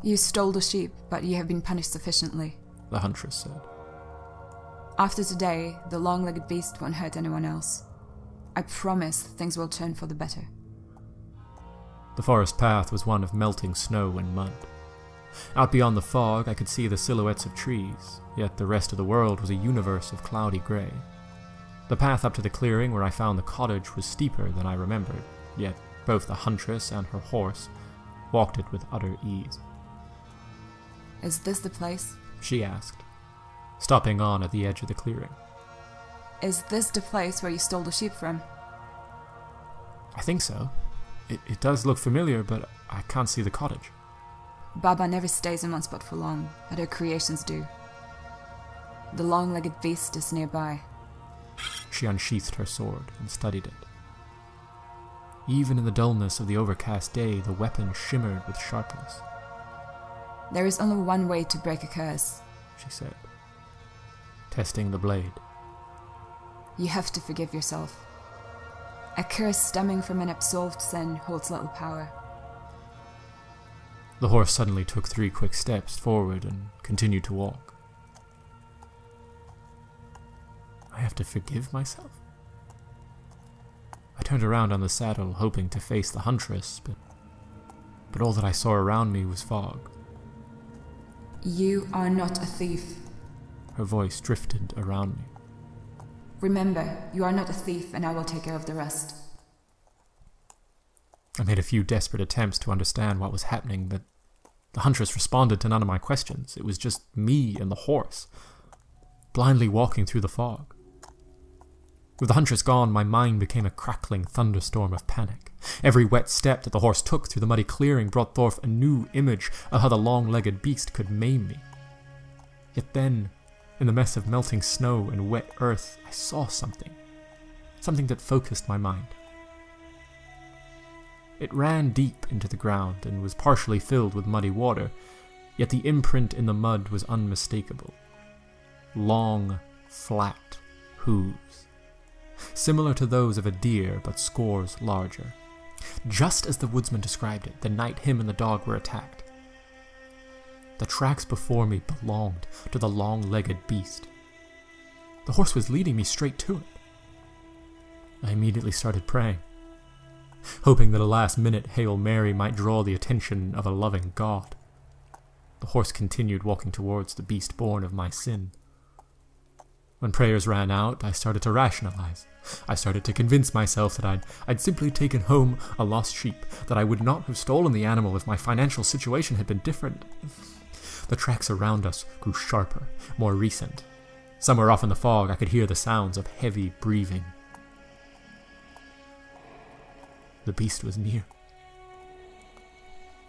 You stole the sheep, but you have been punished sufficiently, the huntress said. After today, the long-legged beast won't hurt anyone else. I promise things will turn for the better. The forest path was one of melting snow and mud. Out beyond the fog, I could see the silhouettes of trees, yet the rest of the world was a universe of cloudy grey. The path up to the clearing where I found the cottage was steeper than I remembered, yet both the huntress and her horse walked it with utter ease. Is this the place? She asked, stopping on at the edge of the clearing. Is this the place where you stole the sheep from? I think so. It does look familiar, but I can't see the cottage. Baba never stays in one spot for long, but her creations do. The Long Legged Beast is nearby. She unsheathed her sword and studied it. Even in the dullness of the overcast day, the weapon shimmered with sharpness. There is only one way to break a curse, she said, testing the blade. You have to forgive yourself. A curse stemming from an absolved sin holds little power. The horse suddenly took 3 quick steps forward and continued to walk. I have to forgive myself? I turned around on the saddle, hoping to face the huntress, but all that I saw around me was fog. You are not a thief. Her voice drifted around me. Remember, you are not a thief, and I will take care of the rest. I made a few desperate attempts to understand what was happening, but the huntress responded to none of my questions. It was just me and the horse, blindly walking through the fog. With the huntress gone, my mind became a crackling thunderstorm of panic. Every wet step that the horse took through the muddy clearing brought forth a new image of how the long-legged beast could maim me. Yet then, in the mess of melting snow and wet earth, I saw something that focused my mind. It ran deep into the ground and was partially filled with muddy water, yet the imprint in the mud was unmistakable. Long, flat hooves, similar to those of a deer but scores larger, just as the woodsman described it the night him and the dog were attacked. The tracks before me belonged to the long-legged beast. The horse was leading me straight to it. I immediately started praying, hoping that a last-minute Hail Mary might draw the attention of a loving God. The horse continued walking towards the beast born of my sin. When prayers ran out, I started to rationalize. I started to convince myself that I'd simply taken home a lost sheep, that I would not have stolen the animal if my financial situation had been different. The tracks around us grew sharper, more recent. Somewhere off in the fog, I could hear the sounds of heavy breathing. The beast was near.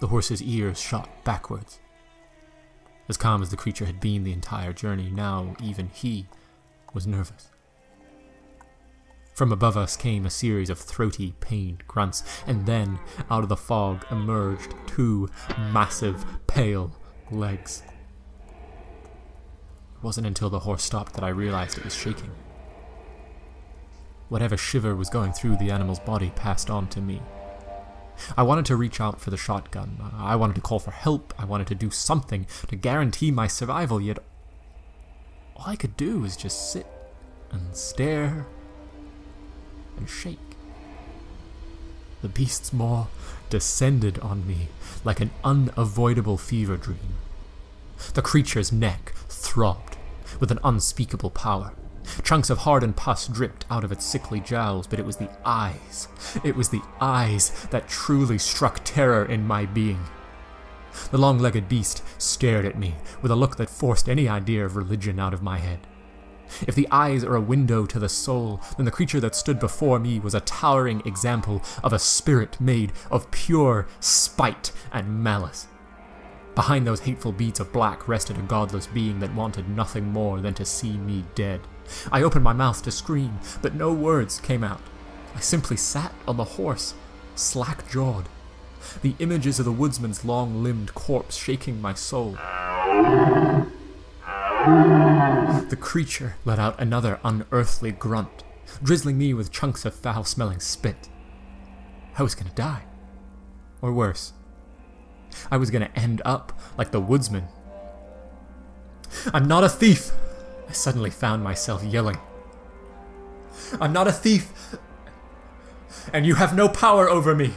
The horse's ears shot backwards. As calm as the creature had been the entire journey, now even he was nervous. From above us came a series of throaty, pained grunts, and then, out of the fog, emerged 2 massive, pale legs. It wasn't until the horse stopped that I realized it was shaking. Whatever shiver was going through the animal's body passed on to me. I wanted to reach out for the shotgun. I wanted to call for help. I wanted to do something to guarantee my survival, yet all I could do was just sit and stare and shake. The beast's maw descended on me like an unavoidable fever dream. The creature's neck throbbed with an unspeakable power. Chunks of hardened pus dripped out of its sickly jowls, but it was the eyes. It was the eyes that truly struck terror in my being. The long-legged beast stared at me with a look that forced any idea of religion out of my head. If the eyes are a window to the soul, then the creature that stood before me was a towering example of a spirit made of pure spite and malice. Behind those hateful beads of black rested a godless being that wanted nothing more than to see me dead. I opened my mouth to scream, but no words came out. I simply sat on the horse, slack-jawed, the images of the woodsman's long-limbed corpse shaking my soul. The creature let out another unearthly grunt, drizzling me with chunks of foul-smelling spit. I was gonna die. Or worse, I was gonna end up like the woodsman. "I'm not a thief!" I suddenly found myself yelling. "I'm not a thief, and you have no power over me!"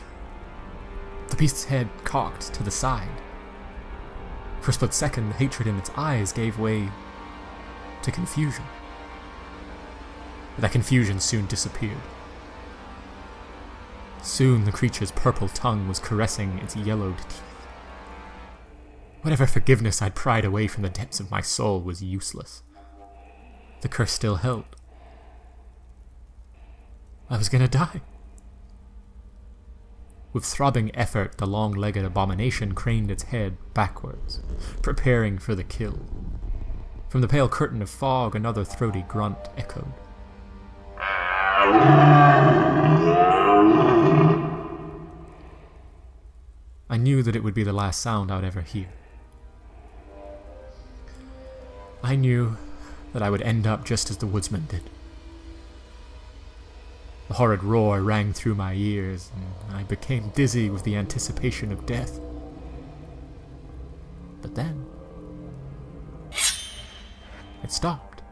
The beast's head cocked to the side. For a split second, the hatred in its eyes gave way to confusion. But that confusion soon disappeared. Soon the creature's purple tongue was caressing its yellowed teeth. Whatever forgiveness I'd pried away from the depths of my soul was useless. The curse still held. I was gonna die. With throbbing effort, the long-legged abomination craned its head backwards, preparing for the kill. From the pale curtain of fog, another throaty grunt echoed. I knew that it would be the last sound I'd ever hear. I knew that I would end up just as the Woodsman did. The horrid roar rang through my ears, and I became dizzy with the anticipation of death. But then, it stopped.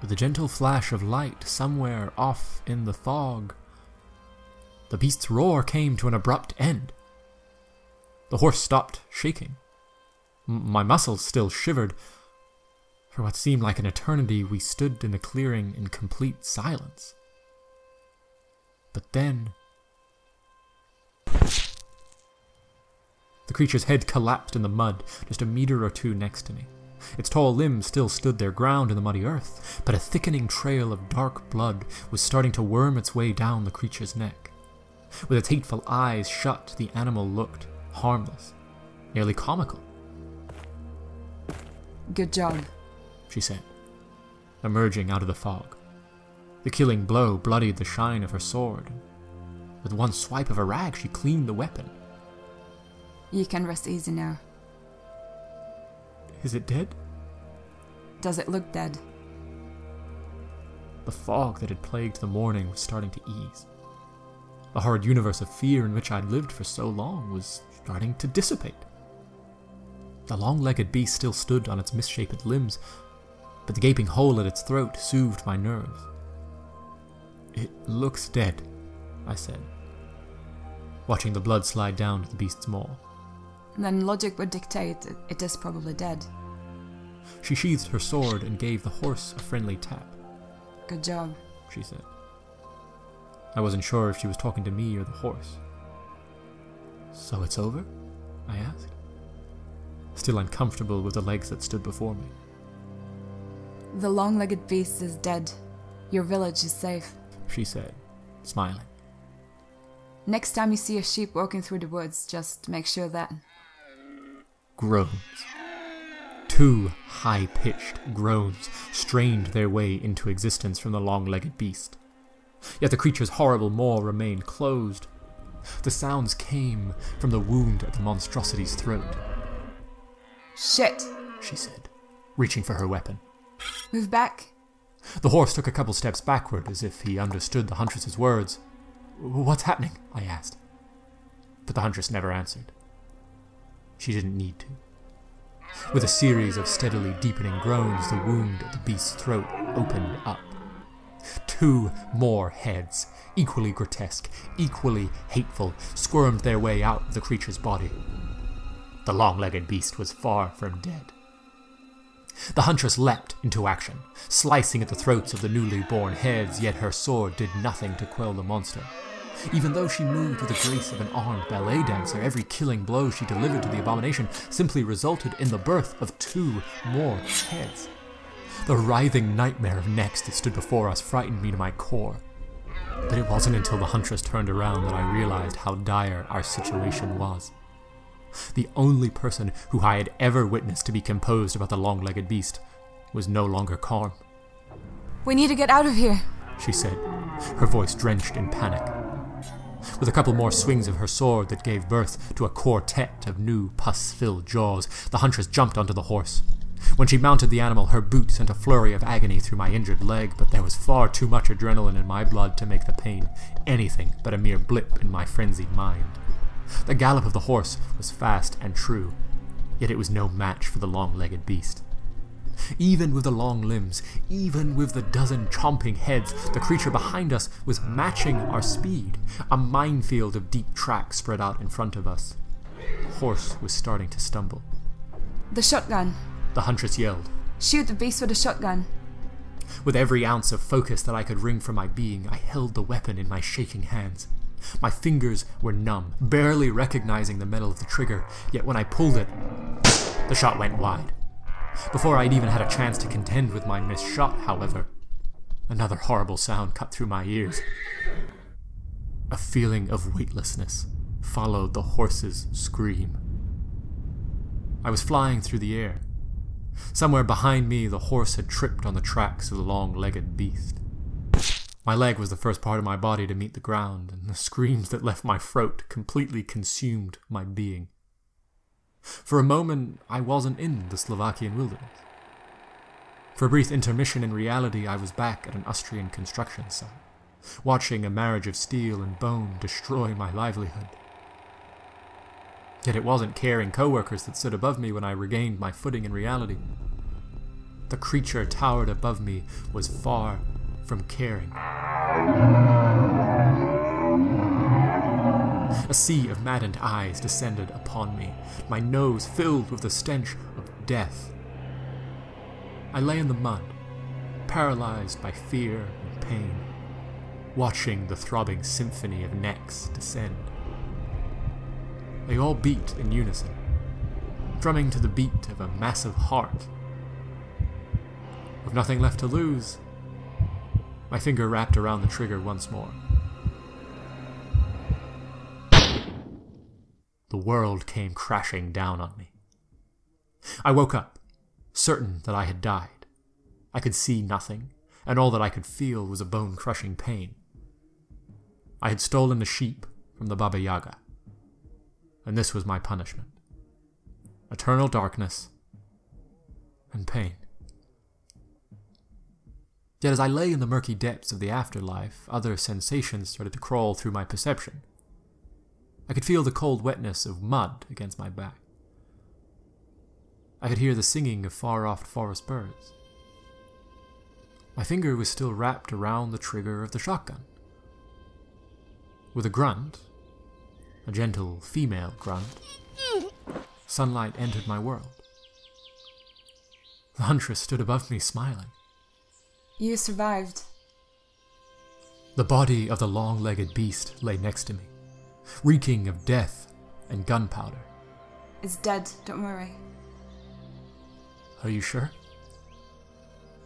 With a gentle flash of light somewhere off in the fog, the beast's roar came to an abrupt end. The horse stopped shaking. My muscles still shivered. For what seemed like an eternity, we stood in the clearing in complete silence. But then, the creature's head collapsed in the mud, just a meter or two next to me. Its tall limbs still stood their ground in the muddy earth, but a thickening trail of dark blood was starting to worm its way down the creature's neck. With its hateful eyes shut, the animal looked harmless, nearly comical. Good job, she said, emerging out of the fog. The killing blow bloodied the shine of her sword. With one swipe of a rag, she cleaned the weapon. You can rest easy now. Is it dead? Does it look dead? The fog that had plagued the morning was starting to ease. The horrid universe of fear in which I'd lived for so long was starting to dissipate. The long-legged beast still stood on its misshapen limbs, but the gaping hole at its throat soothed my nerves. It looks dead, I said, watching the blood slide down to the beast's maw. Then logic would dictate it is probably dead. She sheathed her sword and gave the horse a friendly tap. Good job, she said. I wasn't sure if she was talking to me or the horse. So it's over? I asked, still uncomfortable with the legs that stood before me. The long-legged beast is dead. Your village is safe, she said, smiling. Next time you see a sheep walking through the woods, just make sure that... Groans. Two high-pitched groans strained their way into existence from the long-legged beast. Yet the creature's horrible maw remained closed. The sounds came from the wound at the monstrosity's throat. Shit, she said, reaching for her weapon. Move back. The horse took a couple steps backward as if he understood the huntress's words. What's happening? I asked. But the huntress never answered. She didn't need to. With a series of steadily deepening groans, the wound at the beast's throat opened up. Two more heads, equally grotesque, equally hateful, squirmed their way out of the creature's body. The long-legged beast was far from dead. The huntress leapt into action, slicing at the throats of the newly born heads, yet her sword did nothing to quell the monster. Even though she moved with the grace of an armed ballet dancer, every killing blow she delivered to the abomination simply resulted in the birth of two more heads. The writhing nightmare of necks that stood before us frightened me to my core. But it wasn't until the huntress turned around that I realized how dire our situation was. The only person who I had ever witnessed to be composed about the long-legged beast was no longer calm. We need to get out of here, she said, her voice drenched in panic. With a couple more swings of her sword that gave birth to a quartet of new pus-filled jaws, the huntress jumped onto the horse. When she mounted the animal, her boot sent a flurry of agony through my injured leg, but there was far too much adrenaline in my blood to make the pain anything but a mere blip in my frenzied mind. The gallop of the horse was fast and true, yet it was no match for the long-legged beast. Even with the long limbs, even with the dozen chomping heads, the creature behind us was matching our speed. A minefield of deep tracks spread out in front of us. horse was starting to stumble. The shotgun! The huntress yelled. Shoot the beast with a shotgun! With every ounce of focus that I could wring from my being, I held the weapon in my shaking hands. My fingers were numb, barely recognizing the metal of the trigger, yet when I pulled it, the shot went wide. Before I'd even had a chance to contend with my missed shot, however, another horrible sound cut through my ears. A feeling of weightlessness followed the horse's scream. I was flying through the air. Somewhere behind me, the horse had tripped on the tracks of the long-legged beast. My leg was the first part of my body to meet the ground, and the screams that left my throat completely consumed my being. For a moment, I wasn't in the Slovakian wilderness. For a brief intermission in reality, I was back at an Austrian construction site, watching a marriage of steel and bone destroy my livelihood. Yet it wasn't caring co-workers that stood above me when I regained my footing in reality. The creature towered above me was far from caring. A sea of maddened eyes descended upon me, my nose filled with the stench of death. I lay in the mud, paralyzed by fear and pain, watching the throbbing symphony of necks descend. They all beat in unison, drumming to the beat of a massive heart. With nothing left to lose, my finger wrapped around the trigger once more. The world came crashing down on me. I woke up, certain that I had died. I could see nothing, and all that I could feel was a bone-crushing pain. I had stolen a sheep from the Baba Yaga, and this was my punishment. Eternal darkness and pain. Yet as I lay in the murky depths of the afterlife, other sensations started to crawl through my perception. I could feel the cold wetness of mud against my back. I could hear the singing of far-off forest birds. My finger was still wrapped around the trigger of the shotgun. With a grunt, a gentle female grunt, sunlight entered my world. The huntress stood above me, smiling. You survived. The body of the long-legged beast lay next to me, reeking of death and gunpowder. It's dead, don't worry. Are you sure?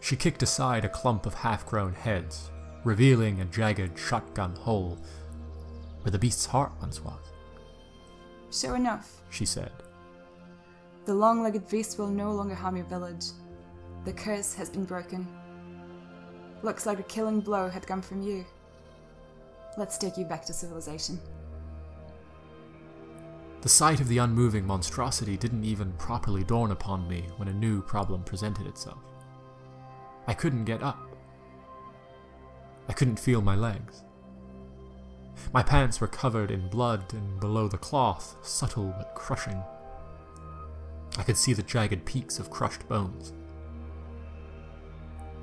She kicked aside a clump of half-grown heads, revealing a jagged shotgun hole where the beast's heart once was. Sure enough, she said. The long-legged beast will no longer harm your village. The curse has been broken. Looks like the killing blow had come from you. Let's take you back to civilization. The sight of the unmoving monstrosity didn't even properly dawn upon me when a new problem presented itself. I couldn't get up. I couldn't feel my legs. My pants were covered in blood, and below the cloth, subtle but crushing, I could see the jagged peaks of crushed bones.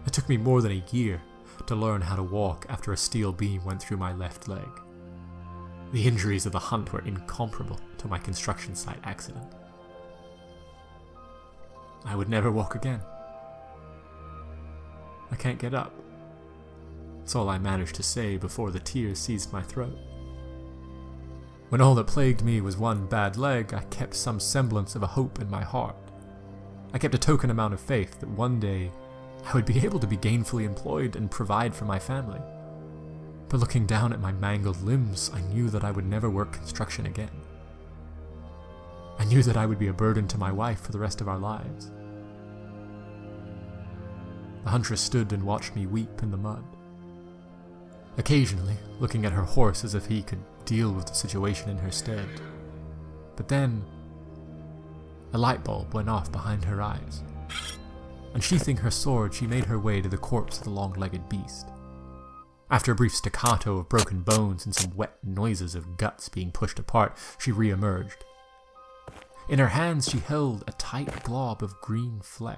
It took me more than a year to learn how to walk after a steel beam went through my left leg. The injuries of the hunt were incomparable to my construction site accident. I would never walk again. I can't get up. That's all I managed to say before the tears seized my throat. When all that plagued me was one bad leg, I kept some semblance of a hope in my heart. I kept a token amount of faith that one day I would be able to be gainfully employed and provide for my family. But looking down at my mangled limbs, I knew that I would never work construction again. I knew that I would be a burden to my wife for the rest of our lives. The huntress stood and watched me weep in the mud, occasionally looking at her horse as if he could deal with the situation in her stead. But then, a light bulb went off behind her eyes. Unsheathing her sword, she made her way to the corpse of the long-legged beast. After a brief staccato of broken bones and some wet noises of guts being pushed apart, she re-emerged. In her hands she held a tight glob of green flesh.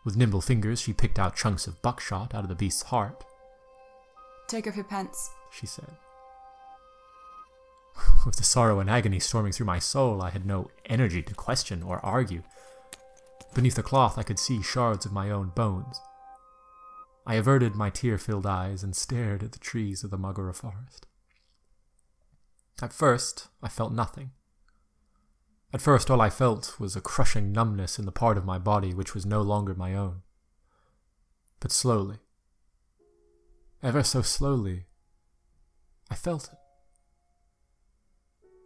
With nimble fingers she picked out chunks of buckshot out of the beast's heart. Take off your pants, she said. With the sorrow and agony storming through my soul, I had no energy to question or argue. Beneath the cloth, I could see shards of my own bones. I averted my tear-filled eyes and stared at the trees of the Magura forest. At first, I felt nothing. At first, all I felt was a crushing numbness in the part of my body which was no longer my own. But slowly, ever so slowly, I felt it.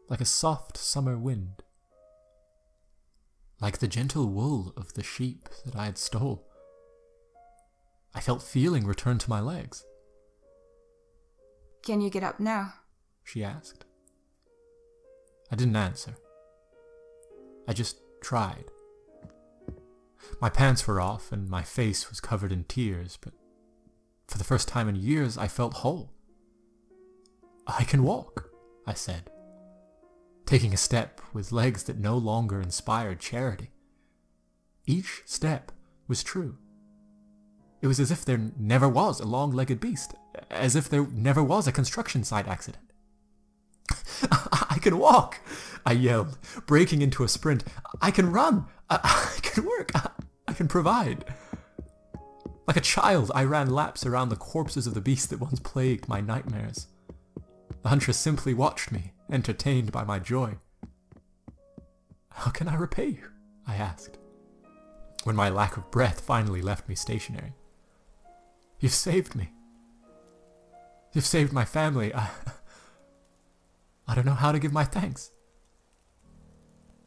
Like a soft summer wind. Like the gentle wool of the sheep that I had stole. I felt feeling return to my legs. Can you get up now? She asked. I didn't answer. I just tried. My pants were off and my face was covered in tears, but for the first time in years I felt whole. I can walk, I said, taking a step with legs that no longer inspired charity. Each step was true. It was as if there never was a long-legged beast, as if there never was a construction site accident. I can walk, I yelled, breaking into a sprint. I can run, I can work, I can provide. Like a child, I ran laps around the corpses of the beast that once plagued my nightmares. The huntress simply watched me, entertained by my joy. How can I repay you? I asked, when my lack of breath finally left me stationary. You've saved me. You've saved my family. I don't know how to give my thanks.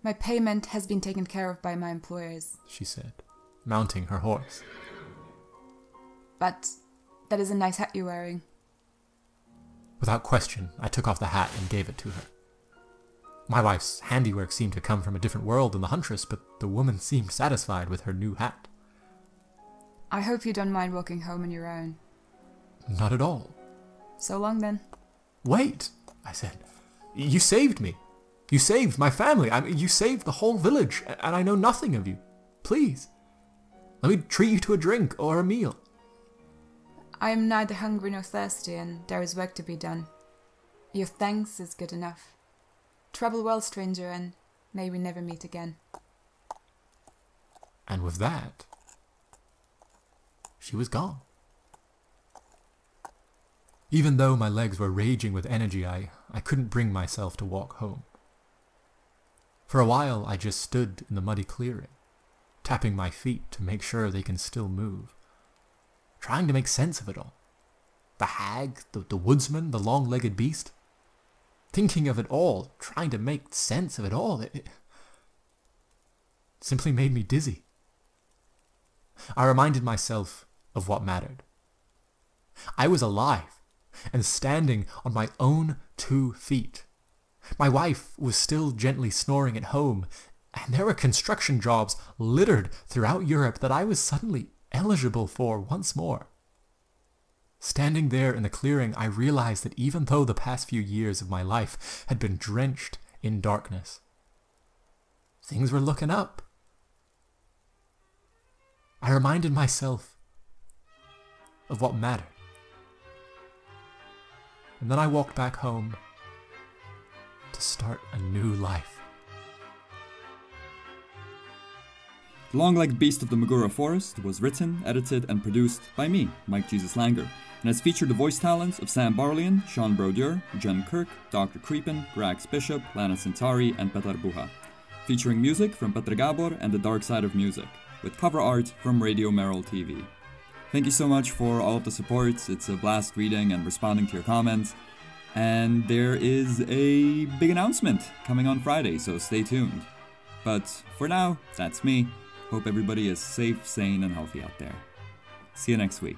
My payment has been taken care of by my employers, she said, mounting her horse. But that is a nice hat you're wearing. Without question, I took off the hat and gave it to her. My wife's handiwork seemed to come from a different world than the huntress, but the woman seemed satisfied with her new hat. I hope you don't mind walking home on your own. Not at all. So long then. Wait, I said. You saved me. You saved my family. You saved the whole village, and I know nothing of you. Please, let me treat you to a drink or a meal. I am neither hungry nor thirsty, and there is work to be done. Your thanks is good enough. Travel well, stranger, and may we never meet again. And with that, she was gone. Even though my legs were raging with energy, I couldn't bring myself to walk home. For a while, I just stood in the muddy clearing, tapping my feet to make sure they can still move, trying to make sense of it all. The hag, the woodsman, the long-legged beast. Thinking of it all, trying to make sense of it all, it simply made me dizzy. I reminded myself of what mattered. I was alive and standing on my own 2 feet. My wife was still gently snoring at home, and there were construction jobs littered throughout Europe that I was suddenly eligible for once more. Standing there in the clearing, I realized that even though the past few years of my life had been drenched in darkness, things were looking up. I reminded myself of what mattered. And then I walked back home to start a new life. The Long Legged Beast of the Magura Forest was written, edited, and produced by me, Mike Jesus Langer, and has featured the voice talents of Sam Barlian, Sean Brodeur, Jen Kirk, Dr. Creepen, Grax Bishop, Lana Centauri, and Petar Buha. Featuring music from Petr Gabor and The Dark Side of Music, with cover art from Radio Merrill TV. Thank you so much for all of the support. It's a blast reading and responding to your comments. And there is a big announcement coming on Friday, so stay tuned. But for now, that's me. Hope everybody is safe, sane, and healthy out there. See you next week.